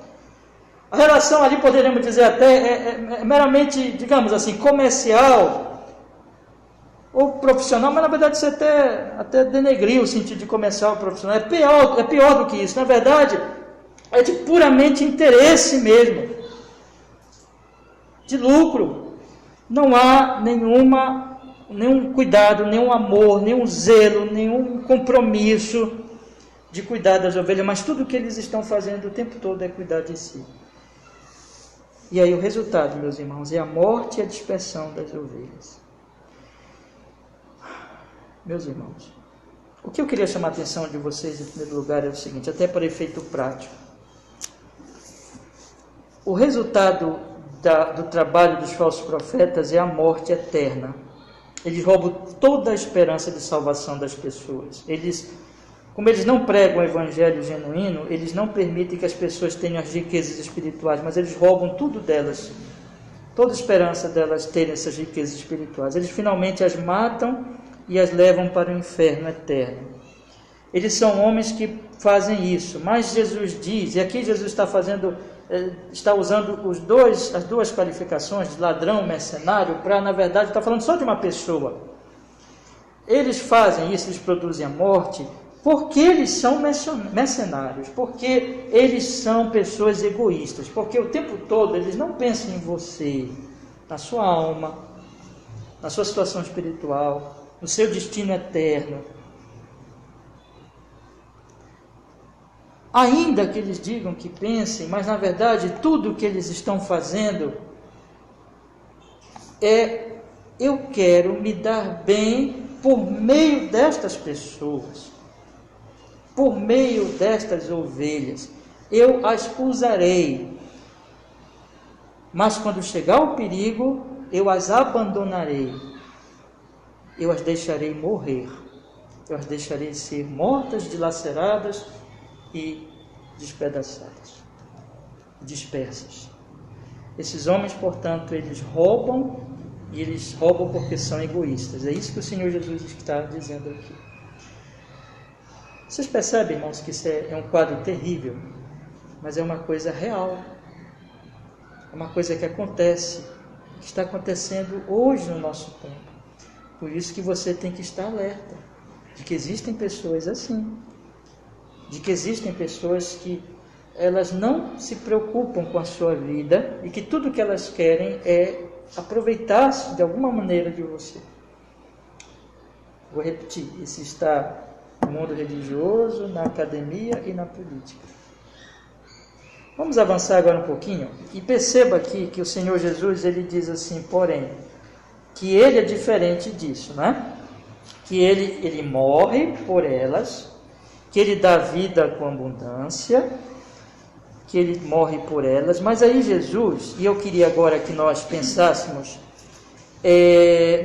A relação ali, poderíamos dizer até, é meramente, digamos assim, comercial ou profissional, mas na verdade isso até denegriu o sentido de comercial ou profissional. É pior do que isso. Na verdade, é de puramente interesse mesmo, de lucro. Não há nenhum cuidado, nenhum amor, nenhum zelo, nenhum compromisso de cuidar das ovelhas, mas tudo o que eles estão fazendo o tempo todo é cuidar de si. E aí o resultado, meus irmãos, é a morte e a dispersão das ovelhas. Meus irmãos, o que eu queria chamar a atenção de vocês em primeiro lugar é o seguinte, até para efeito prático. O resultado do trabalho dos falsos profetas é a morte eterna. Eles roubam toda a esperança de salvação das pessoas. Como eles não pregam o evangelho genuíno, eles não permitem que as pessoas tenham as riquezas espirituais, mas eles roubam tudo delas, toda a esperança delas terem essas riquezas espirituais. Eles finalmente as matam e as levam para o inferno eterno. Eles são homens que fazem isso, mas Jesus diz, e aqui Jesus está usando as duas qualificações de ladrão, mercenário, para, na verdade, está falando só de uma pessoa. Eles fazem isso, eles produzem a morte, porque eles são mercenários, porque eles são pessoas egoístas, porque o tempo todo eles não pensam em você, na sua alma, na sua situação espiritual, no seu destino eterno. Ainda que eles digam que pensem, mas na verdade tudo o que eles estão fazendo é: eu quero me dar bem por meio destas pessoas, por meio destas ovelhas, eu as usarei, mas quando chegar o perigo, eu as abandonarei, eu as deixarei morrer, eu as deixarei ser mortas, dilaceradas e despedaçadas, dispersas. Esses homens, portanto, eles roubam, e eles roubam porque são egoístas. É isso que o Senhor Jesus está dizendo aqui. Vocês percebem, irmãos, que isso é um quadro terrível, mas é uma coisa real, é uma coisa que acontece, que está acontecendo hoje no nosso tempo. Por isso que você tem que estar alerta de que existem pessoas assim, de que existem pessoas que elas não se preocupam com a sua vida e que tudo que elas querem é aproveitar-se de alguma maneira de você. Vou repetir, isso está no mundo religioso, na academia e na política. Vamos avançar agora um pouquinho e perceba aqui que o Senhor Jesus, ele diz assim, porém, que ele é diferente disso, né? Que ele morre por elas, que ele dá vida com abundância, que ele morre por elas. Mas aí Jesus, e eu queria agora que nós pensássemos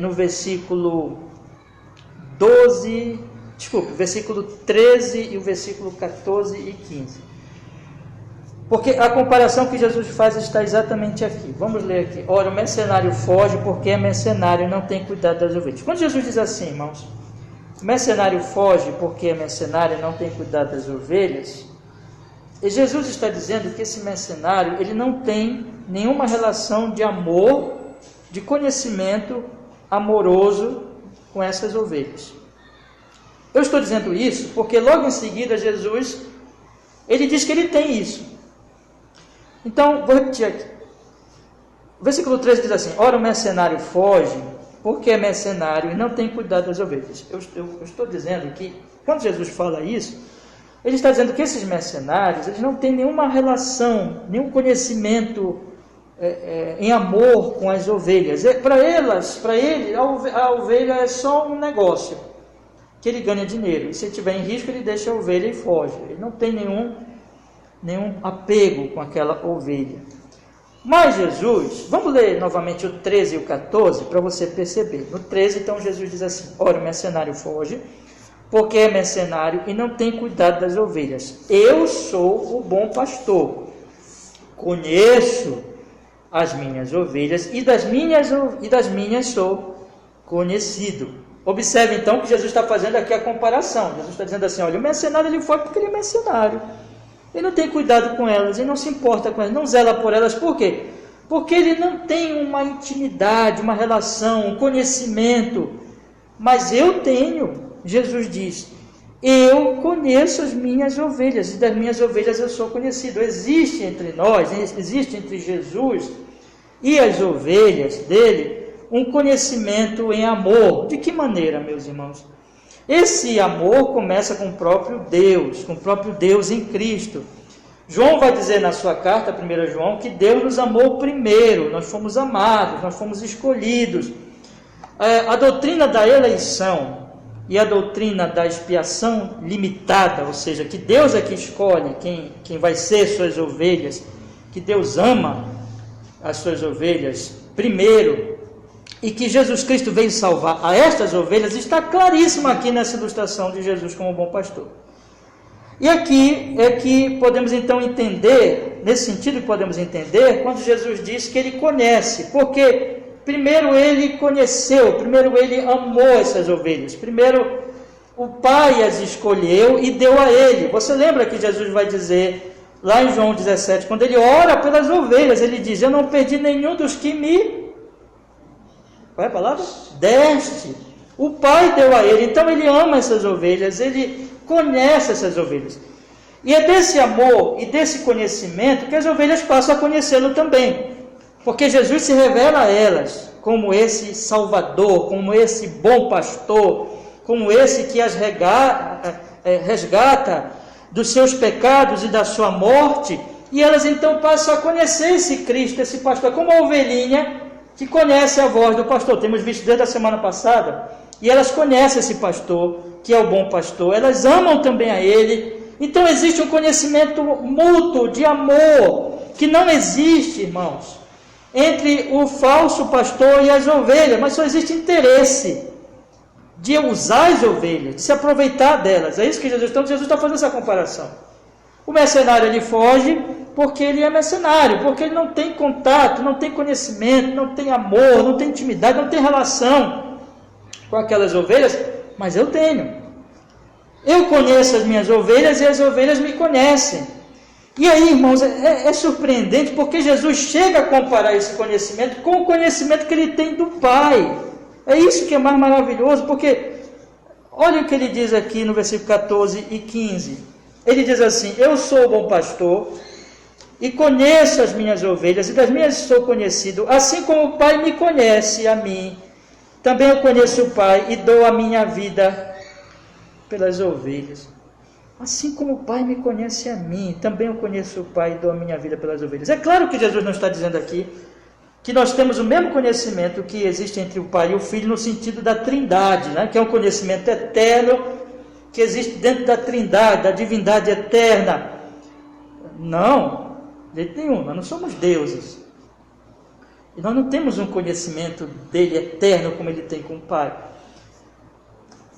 no versículo 13 e o versículo 14 e 15. Porque a comparação que Jesus faz está exatamente aqui. Vamos ler aqui. Ora, o mercenário foge porque é mercenário e não tem cuidado das ovelhas. Quando Jesus diz assim, irmãos, o mercenário foge porque é mercenário e não tem cuidado das ovelhas, E Jesus está dizendo que esse mercenário, ele não tem nenhuma relação de amor, de conhecimento amoroso com essas ovelhas. Eu estou dizendo isso porque logo em seguida Jesus, ele diz que ele tem isso. Então, vou repetir aqui. O versículo 13 diz assim: ora, o mercenário foge porque é mercenário e não tem cuidado das ovelhas. Eu estou dizendo que, quando Jesus fala isso, ele está dizendo que esses mercenários, eles não têm nenhuma relação, nenhum conhecimento em amor com as ovelhas. Para ele, a ovelha é só um negócio, que ele ganha dinheiro. E se estiver em risco, ele deixa a ovelha e foge. Ele não tem nenhum apego com aquela ovelha. Mas Jesus, vamos ler novamente o 13 e o 14, para você perceber. No 13, então, Jesus diz assim: ora, o mercenário foge, porque é mercenário e não tem cuidado das ovelhas. Eu sou o bom pastor, conheço as minhas ovelhas e das minhas sou conhecido. Observe então que Jesus está fazendo aqui a comparação. Jesus está dizendo assim: olha, o mercenário ele foi porque ele é mercenário. Ele não tem cuidado com elas, ele não se importa com elas, não zela por elas. Por quê? Porque ele não tem uma intimidade, uma relação, um conhecimento. Mas eu tenho. Jesus diz: eu conheço as minhas ovelhas, e das minhas ovelhas eu sou conhecido. Existe entre nós, existe entre Jesus e as ovelhas dele, um conhecimento em amor. De que maneira, meus irmãos? Esse amor começa com o próprio Deus em Cristo. João vai dizer na sua carta, 1 João, que Deus nos amou primeiro, nós fomos amados, nós fomos escolhidos. A doutrina da eleição e a doutrina da expiação limitada, ou seja, que Deus é que escolhe quem vai ser suas ovelhas, que Deus ama as suas ovelhas primeiro, e que Jesus Cristo veio salvar a estas ovelhas, está claríssimo aqui nessa ilustração de Jesus como bom pastor. E aqui é que podemos então entender, nesse sentido que podemos entender, quando Jesus diz que ele conhece, porque primeiro ele conheceu, primeiro ele amou essas ovelhas, primeiro o Pai as escolheu e deu a ele. Você lembra que Jesus vai dizer, lá em João 17, quando ele ora pelas ovelhas, ele diz: eu não perdi nenhum dos que me... Qual é a palavra? Deste. O Pai deu a ele. Então ele ama essas ovelhas, ele conhece essas ovelhas. E é desse amor e desse conhecimento que as ovelhas passam a conhecê-lo também. Porque Jesus se revela a elas como esse Salvador, como esse bom pastor, como esse que as resgata dos seus pecados e da sua morte. E elas então passam a conhecer esse Cristo, esse pastor, como a ovelhinha que conhece a voz do pastor. Temos visto desde a semana passada, e elas conhecem esse pastor, que é o bom pastor, elas amam também a ele. Então existe um conhecimento mútuo, de amor, que não existe, irmãos, entre o falso pastor e as ovelhas, mas só existe interesse de usar as ovelhas, de se aproveitar delas. É isso que Jesus está fazendo essa comparação. O mercenário ele foge porque ele é mercenário, porque ele não tem contato, não tem conhecimento, não tem amor, não tem intimidade, não tem relação com aquelas ovelhas, mas eu tenho. Eu conheço as minhas ovelhas e as ovelhas me conhecem. E aí, irmãos, é surpreendente porque Jesus chega a comparar esse conhecimento com o conhecimento que ele tem do Pai. É isso que é mais maravilhoso, porque olha o que ele diz aqui no versículo 14 e 15. Ele diz assim: eu sou o bom pastor e conheço as minhas ovelhas, e das minhas sou conhecido, assim como o Pai me conhece a mim, também eu conheço o Pai e dou a minha vida pelas ovelhas. Assim como o Pai me conhece a mim, também eu conheço o Pai e dou a minha vida pelas ovelhas. É claro que Jesus não está dizendo aqui que nós temos o mesmo conhecimento que existe entre o Pai e o Filho no sentido da Trindade, né? Que é um conhecimento eterno que existe dentro da Trindade, da divindade eterna. Não, de jeito nenhum, nós não somos deuses. E nós não temos um conhecimento dele eterno como ele tem com o Pai.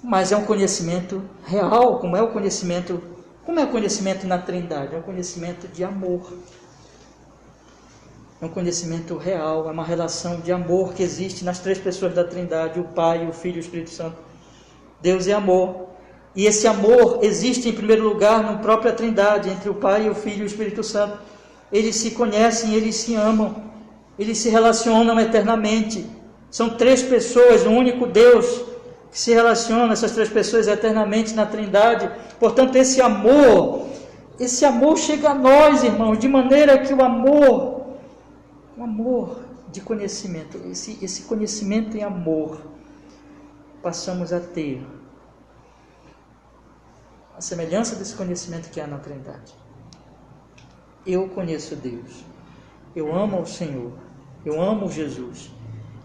Mas é um conhecimento real, como é o conhecimento na Trindade? É um conhecimento de amor. É um conhecimento real, é uma relação de amor que existe nas três pessoas da Trindade, o Pai, o Filho e o Espírito Santo. Deus é amor. E esse amor existe em primeiro lugar na própria Trindade, entre o Pai, o Filho e o Espírito Santo. Eles se conhecem, eles se amam, eles se relacionam eternamente. São três pessoas, um único Deus, que se relaciona, essas três pessoas, eternamente na Trindade. Portanto, esse amor chega a nós, irmãos, de maneira que o amor de conhecimento, esse conhecimento em amor, passamos a ter a semelhança desse conhecimento que há na Trindade. Eu conheço Deus, eu amo o Senhor, eu amo Jesus,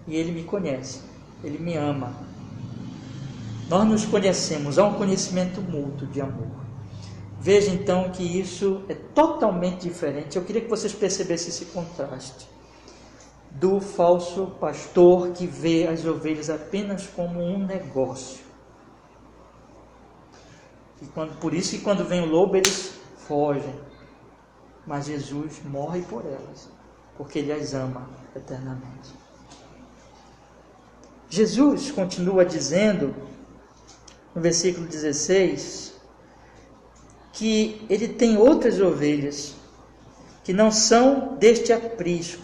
e Ele me conhece, Ele me ama. Nós nos conhecemos, há um conhecimento mútuo de amor. Veja então que isso é totalmente diferente. Eu queria que vocês percebessem esse contraste do falso pastor que vê as ovelhas apenas como um negócio. Por isso que quando vem o lobo eles fogem, mas Jesus morre por elas, porque Ele as ama eternamente. Jesus continua dizendo, no versículo 16, que Ele tem outras ovelhas, que não são deste aprisco.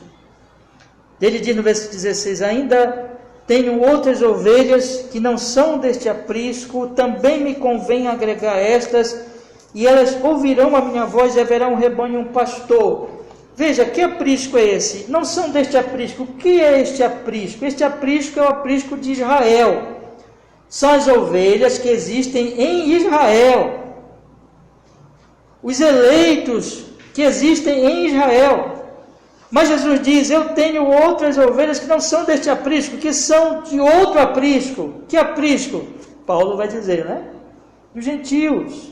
Ele diz no versículo 16, ainda tenho outras ovelhas que não são deste aprisco, também me convém agregar estas, e elas ouvirão a minha voz e haverá um rebanho e um pastor. Veja, que aprisco é esse? Não são deste aprisco. O que é este aprisco? Este aprisco é o aprisco de Israel. São as ovelhas que existem em Israel. Os eleitos que existem em Israel. Mas Jesus diz, eu tenho outras ovelhas que não são deste aprisco, que são de outro aprisco. Que aprisco? Paulo vai dizer, né? Dos gentios.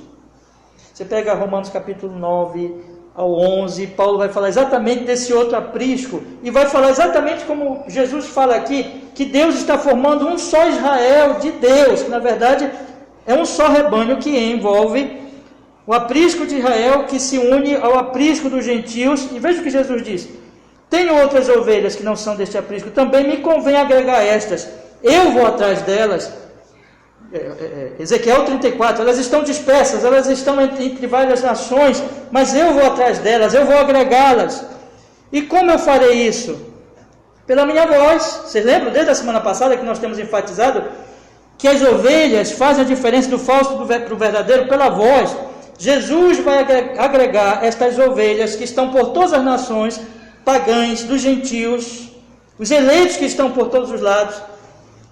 Você pega Romanos capítulo 9 ao 11, Paulo vai falar exatamente desse outro aprisco, e vai falar exatamente como Jesus fala aqui, que Deus está formando um só Israel de Deus, que na verdade é um só rebanho que envolve o aprisco de Israel, que se une ao aprisco dos gentios. E veja o que Jesus diz, tenho outras ovelhas que não são deste aprisco, também me convém agregar estas, eu vou atrás delas. Ezequiel 34, elas estão dispersas, elas estão entre várias nações, mas eu vou atrás delas, eu vou agregá-las. E como eu farei isso? Pela minha voz. Vocês lembram desde a semana passada que nós temos enfatizado que as ovelhas fazem a diferença do falso para o verdadeiro pela voz. Jesus vai agregar estas ovelhas que estão por todas as nações, pagãs, dos gentios, os eleitos que estão por todos os lados,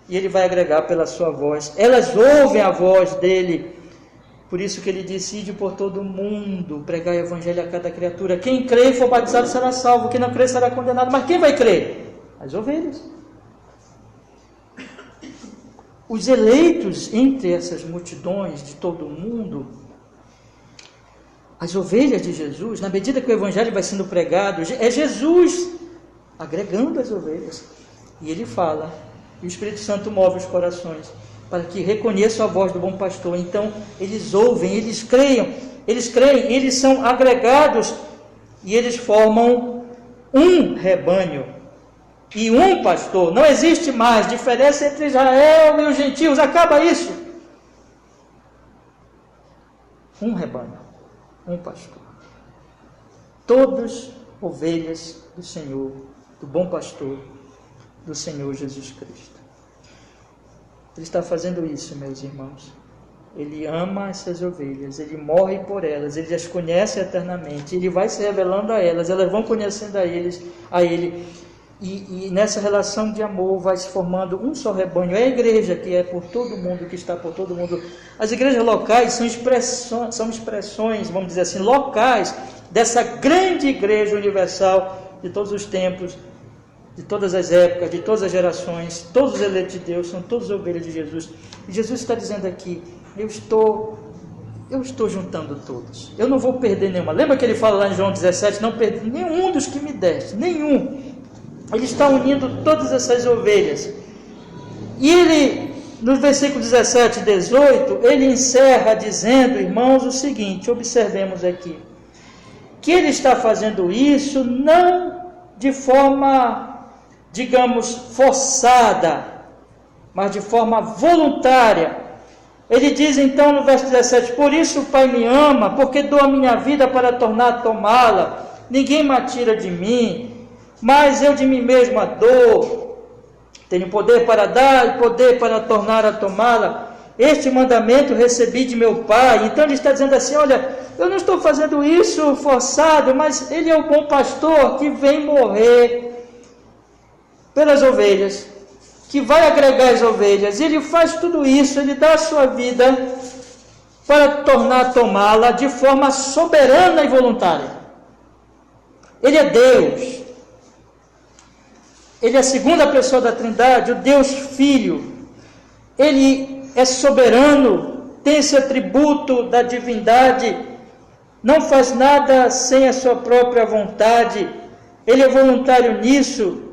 e Ele vai agregar pela sua voz. Elas ouvem a voz dEle. Por isso que Ele disse, ide por todo o mundo, pregai o evangelho a cada criatura. Quem crê e for batizado será salvo, quem não crê será condenado. Mas quem vai crer? As ovelhas. Os eleitos entre essas multidões de todo o mundo, as ovelhas de Jesus, na medida que o evangelho vai sendo pregado, é Jesus agregando as ovelhas. E Ele fala, e o Espírito Santo move os corações, para que reconheçam a voz do bom pastor. Então, eles ouvem, eles creem, eles são agregados, e eles formam um rebanho, e um pastor. Não existe mais diferença entre Israel e os gentios, acaba isso. Um rebanho, um pastor. Todas ovelhas do Senhor, do bom pastor, do Senhor Jesus Cristo. Ele está fazendo isso, meus irmãos. Ele ama essas ovelhas, Ele morre por elas, Ele as conhece eternamente, Ele vai se revelando a elas, elas vão conhecendo a Ele, e nessa relação de amor vai se formando um só rebanho. É a igreja que é por todo mundo, que está por todo mundo. As igrejas locais são expressões, vamos dizer assim, locais dessa grande igreja universal de todos os tempos, de todas as épocas, de todas as gerações. Todos os eleitos de Deus são todos ovelhas de Jesus. E Jesus está dizendo aqui, eu estou juntando todos, eu não vou perder nenhuma. Lembra que ele fala lá em João 17, não perdi nenhum dos que me deste, nenhum. Ele está unindo todas essas ovelhas. E ele, no versículo 17 e 18, ele encerra dizendo, irmãos, o seguinte, observemos aqui, que ele está fazendo isso não de forma, digamos, forçada, mas de forma voluntária. Ele diz então no verso 17: por isso o Pai me ama, porque dou a minha vida para tornar a tomá-la. Ninguém me tira de mim, mas eu de mim mesmo a dou. Tenho poder para dar e poder para tornar a tomá-la. Este mandamento recebi de meu Pai. Então ele está dizendo assim: olha, eu não estou fazendo isso forçado, mas ele é o bom pastor que vem morrer pelas ovelhas, que vai agregar as ovelhas. Ele faz tudo isso, ele dá a sua vida para tornar a tomá-la de forma soberana e voluntária. Ele é Deus. Ele é a segunda pessoa da Trindade, o Deus Filho. Ele é soberano, tem esse atributo da divindade, não faz nada sem a sua própria vontade, ele é voluntário nisso.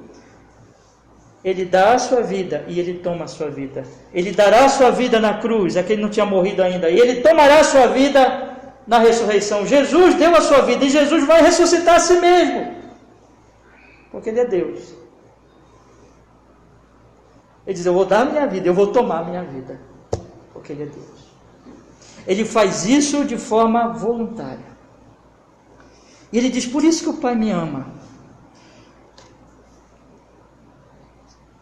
Ele dá a sua vida e ele toma a sua vida. Ele dará a sua vida na cruz, aquele não tinha morrido ainda, e ele tomará a sua vida na ressurreição. Jesus deu a sua vida e Jesus vai ressuscitar a si mesmo, porque ele é Deus. Ele diz: eu vou dar a minha vida, eu vou tomar a minha vida, porque ele é Deus. Ele faz isso de forma voluntária. E ele diz: por isso que o Pai me ama.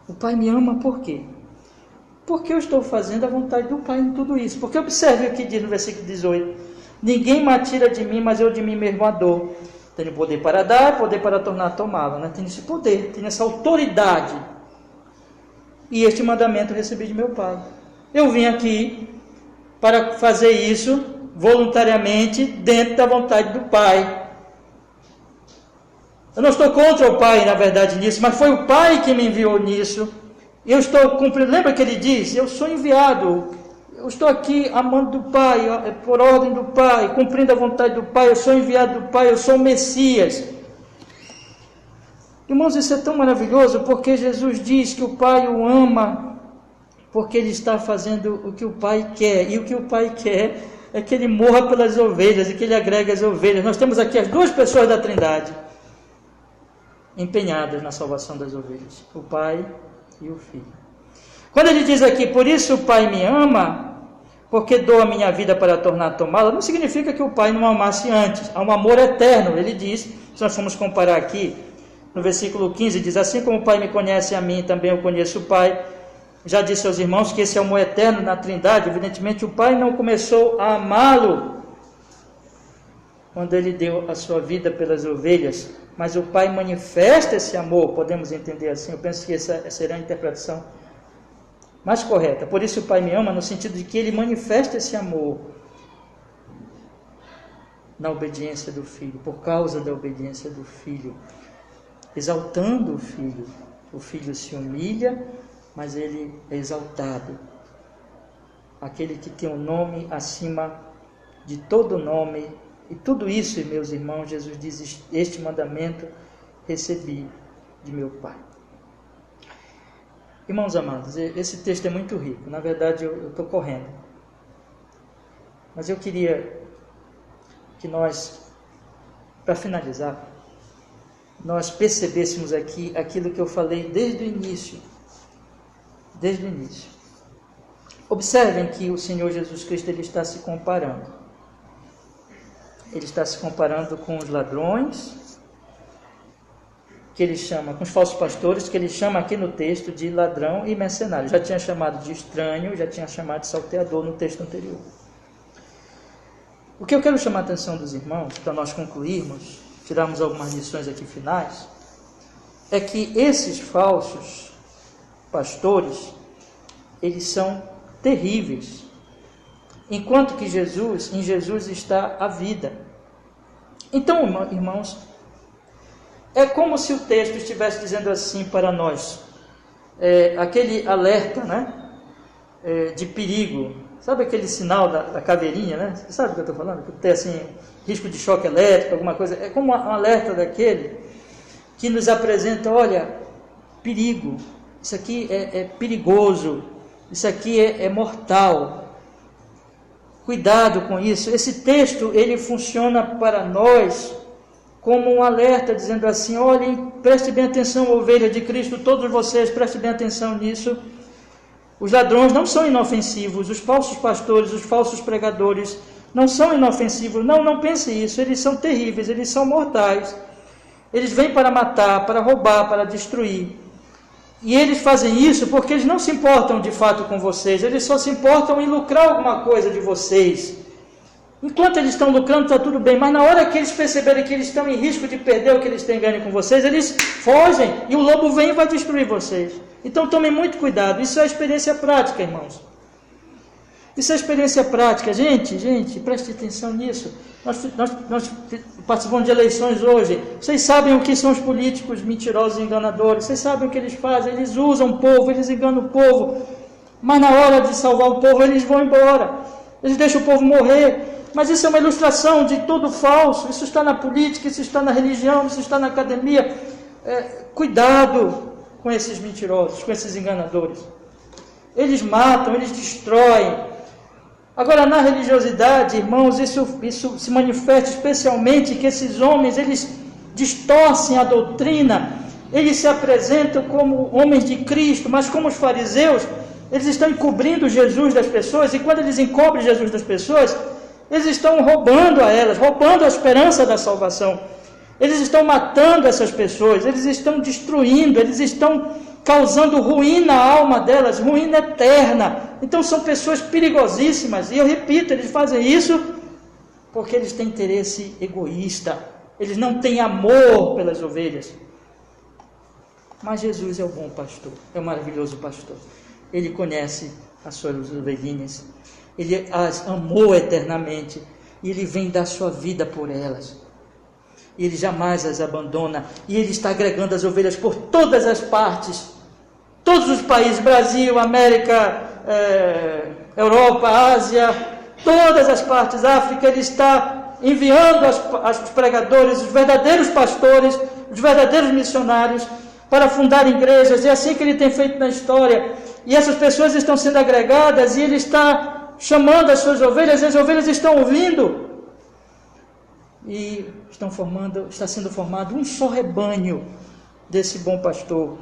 O Pai me ama por quê? Porque eu estou fazendo a vontade do Pai em tudo isso. Porque observe o que diz no versículo 18: ninguém me tira de mim, mas eu de mim mesmo a dou. Tenho poder para dar, poder para tornar a tomá-la, né? Tenho esse poder, tenho essa autoridade. E este mandamento eu recebi de meu Pai. Eu vim aqui para fazer isso voluntariamente dentro da vontade do Pai. Eu não estou contra o Pai, na verdade, nisso, mas foi o Pai que me enviou nisso. Eu estou cumprindo. Lembra que ele diz: eu sou enviado, eu estou aqui amando do Pai, por ordem do Pai, cumprindo a vontade do Pai, eu sou enviado do Pai, eu sou o Messias. Irmãos, isso é tão maravilhoso, porque Jesus diz que o Pai o ama, porque ele está fazendo o que o Pai quer, e o que o Pai quer é que ele morra pelas ovelhas, e que ele agregue as ovelhas. Nós temos aqui as duas pessoas da Trindade, empenhadas na salvação das ovelhas, o Pai e o Filho. Quando ele diz aqui: por isso o Pai me ama, porque dou a minha vida para tornar a tomá-la, não significa que o Pai não amasse antes. Há um amor eterno. Ele diz, se nós formos comparar aqui, no versículo 15, diz: assim como o Pai me conhece a mim, também eu conheço o Pai. Já disse aos irmãos que esse amor eterno na Trindade, evidentemente o Pai não começou a amá-lo quando ele deu a sua vida pelas ovelhas, mas o Pai manifesta esse amor, podemos entender assim. Eu penso que essa será a interpretação mais correta. Por isso o Pai me ama, no sentido de que ele manifesta esse amor na obediência do Filho, por causa da obediência do Filho, exaltando o Filho. O Filho se humilha, mas ele é exaltado. Aquele que tem um nome acima de todo nome. E tudo isso, meus irmãos, Jesus diz: este mandamento recebi de meu Pai. Irmãos amados, esse texto é muito rico. Na verdade, eu estou correndo. Mas eu queria que nós, para finalizar, nós percebêssemos aqui aquilo que eu falei desde o início. Desde o início. Observem que o Senhor Jesus Cristo ele está se comparando. Ele está se comparando com os ladrões, que ele chama, com os falsos pastores, que ele chama aqui no texto de ladrão e mercenário. Já tinha chamado de estranho, já tinha chamado de salteador no texto anterior. O que eu quero chamar a atenção dos irmãos, para nós concluirmos, tirarmos algumas lições aqui finais, é que esses falsos pastores, eles são terríveis. Enquanto que em Jesus está a vida. Então, irmãos, é como se o texto estivesse dizendo assim para nós, aquele alerta, né, de perigo. Sabe aquele sinal da caveirinha, né? Você sabe o que eu estou falando? Que tem assim, risco de choque elétrico, alguma coisa. É como um alerta daquele que nos apresenta: olha, perigo, isso aqui é perigoso, isso aqui é mortal. Cuidado com isso. Esse texto, ele funciona para nós como um alerta, dizendo assim: olhem, prestem bem atenção, ovelha de Cristo, todos vocês prestem bem atenção nisso. Os ladrões não são inofensivos, os falsos pastores, os falsos pregadores não são inofensivos. Não pense isso, eles são terríveis, eles são mortais. Eles vêm para matar, para roubar, para destruir. E eles fazem isso porque eles não se importam de fato com vocês, eles só se importam em lucrar alguma coisa de vocês. Enquanto eles estão lucrando, está tudo bem, mas na hora que eles perceberem que eles estão em risco de perder o que eles têm ganho com vocês, eles fogem e o lobo vem e vai destruir vocês. Então tomem muito cuidado, isso é experiência prática, irmãos. Isso é experiência prática. Gente, preste atenção nisso. Nós participamos de eleições hoje. Vocês sabem o que são os políticos mentirosos e enganadores. Vocês sabem o que eles fazem. Eles usam o povo, eles enganam o povo. Mas na hora de salvar o povo, eles vão embora. Eles deixam o povo morrer. Mas isso é uma ilustração de tudo falso. Isso está na política, isso está na religião, isso está na academia. Cuidado com esses mentirosos, com esses enganadores. Eles matam, eles destroem. Agora, na religiosidade, irmãos, isso se manifesta especialmente que esses homens, eles distorcem a doutrina, eles se apresentam como homens de Cristo, mas como os fariseus, eles estão encobrindo Jesus das pessoas, e quando eles encobrem Jesus das pessoas, eles estão roubando a elas, roubando a esperança da salvação. Eles estão matando essas pessoas, eles estão destruindo, eles estão causando ruína à alma delas, ruína eterna. Então são pessoas perigosíssimas, e eu repito, eles fazem isso porque eles têm interesse egoísta, eles não têm amor pelas ovelhas. Mas Jesus é o bom pastor, é o maravilhoso pastor. Ele conhece as suas ovelhinhas, ele as amou eternamente, e ele vem dar sua vida por elas. E ele jamais as abandona, e ele está agregando as ovelhas por todas as partes, todos os países, Brasil, América, Europa, Ásia, todas as partes, África. Ele está enviando os pregadores, os verdadeiros pastores, os verdadeiros missionários, para fundar igrejas. É assim que ele tem feito na história, e essas pessoas estão sendo agregadas, e ele está chamando as suas ovelhas, e as ovelhas estão ouvindo, e está sendo formado um só rebanho desse bom pastor.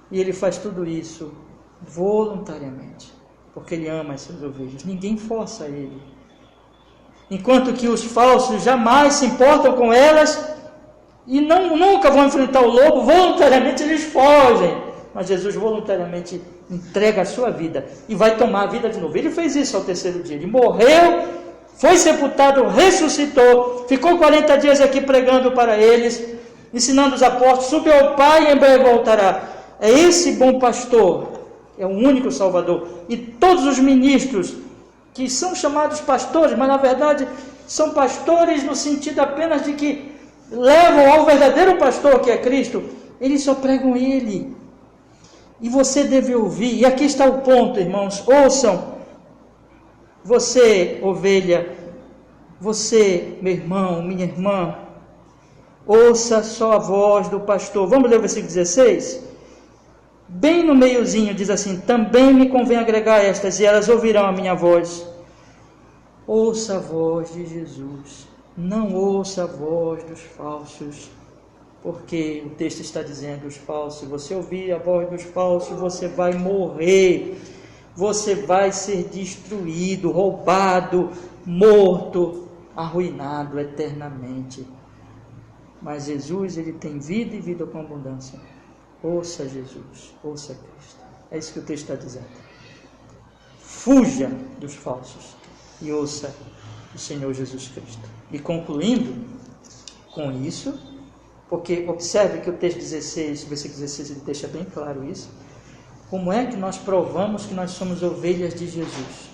E ele faz tudo isso voluntariamente, porque ele ama as suas ovelhas. Ninguém força ele. Enquanto que os falsos jamais se importam com elas e nunca vão enfrentar o lobo, voluntariamente eles fogem. Mas Jesus voluntariamente entrega a sua vida e vai tomar a vida de novo. Ele fez isso ao terceiro dia. Ele morreu, foi sepultado, ressuscitou, ficou 40 dias aqui pregando para eles, ensinando os apóstolos, subiu ao Pai e em breve voltará. É esse bom pastor, é o único Salvador. E todos os ministros, que são chamados pastores, mas na verdade são pastores no sentido apenas de que levam ao verdadeiro pastor, que é Cristo, eles só pregam Ele. E você deve ouvir. E aqui está o ponto, irmãos. Ouçam. Você, ovelha, você, meu irmão, minha irmã, ouça só a voz do pastor. Vamos ler o versículo 16? Bem no meiozinho diz assim: também me convém agregar estas, e elas ouvirão a minha voz. Ouça a voz de Jesus, não ouça a voz dos falsos, porque o texto está dizendo: os falsos, se você ouvir a voz dos falsos, você vai morrer, você vai ser destruído, roubado, morto, arruinado eternamente. Mas Jesus, ele tem vida e vida com abundância. Ouça Jesus, ouça Cristo. É isso que o texto está dizendo. Fuja dos falsos e ouça o Senhor Jesus Cristo. E concluindo com isso, porque observe que o texto 16, versículo 16, ele deixa bem claro isso. Como é que nós provamos que nós somos ovelhas de Jesus?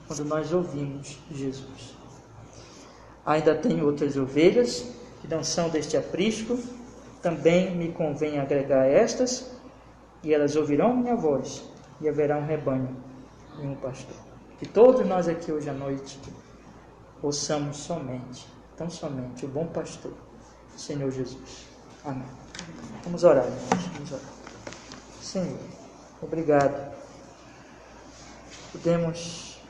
Quando nós ouvimos Jesus. Ainda tem outras ovelhas que não são deste aprisco, também me convém agregar estas, e elas ouvirão minha voz, e haverá um rebanho e um pastor. Que todos nós aqui hoje à noite ouçamos somente, tão somente, o bom pastor, o Senhor Jesus. Amém. Vamos orar, irmãos. Vamos orar. Senhor, obrigado. Podemos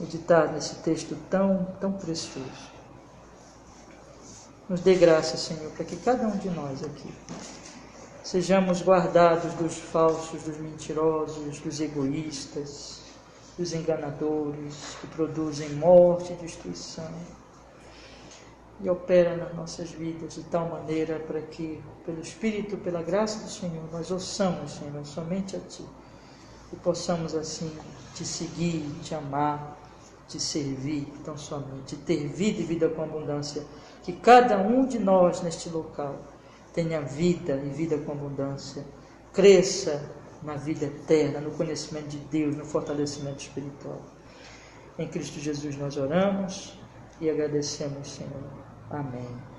meditar nesse texto tão precioso. Nos dê graça, Senhor, para que cada um de nós aqui sejamos guardados dos falsos, dos mentirosos, dos egoístas, dos enganadores, que produzem morte e destruição. E opera nas nossas vidas de tal maneira para que, pelo Espírito, pela graça do Senhor, nós ouçamos, Senhor, somente a Ti. E possamos assim Te seguir, Te amar, Te servir tão somente, ter vida e vida com abundância. Que cada um de nós neste local tenha vida e vida com abundância. Cresça na vida eterna, no conhecimento de Deus, no fortalecimento espiritual. Em Cristo Jesus nós oramos e agradecemos, Senhor. Amém.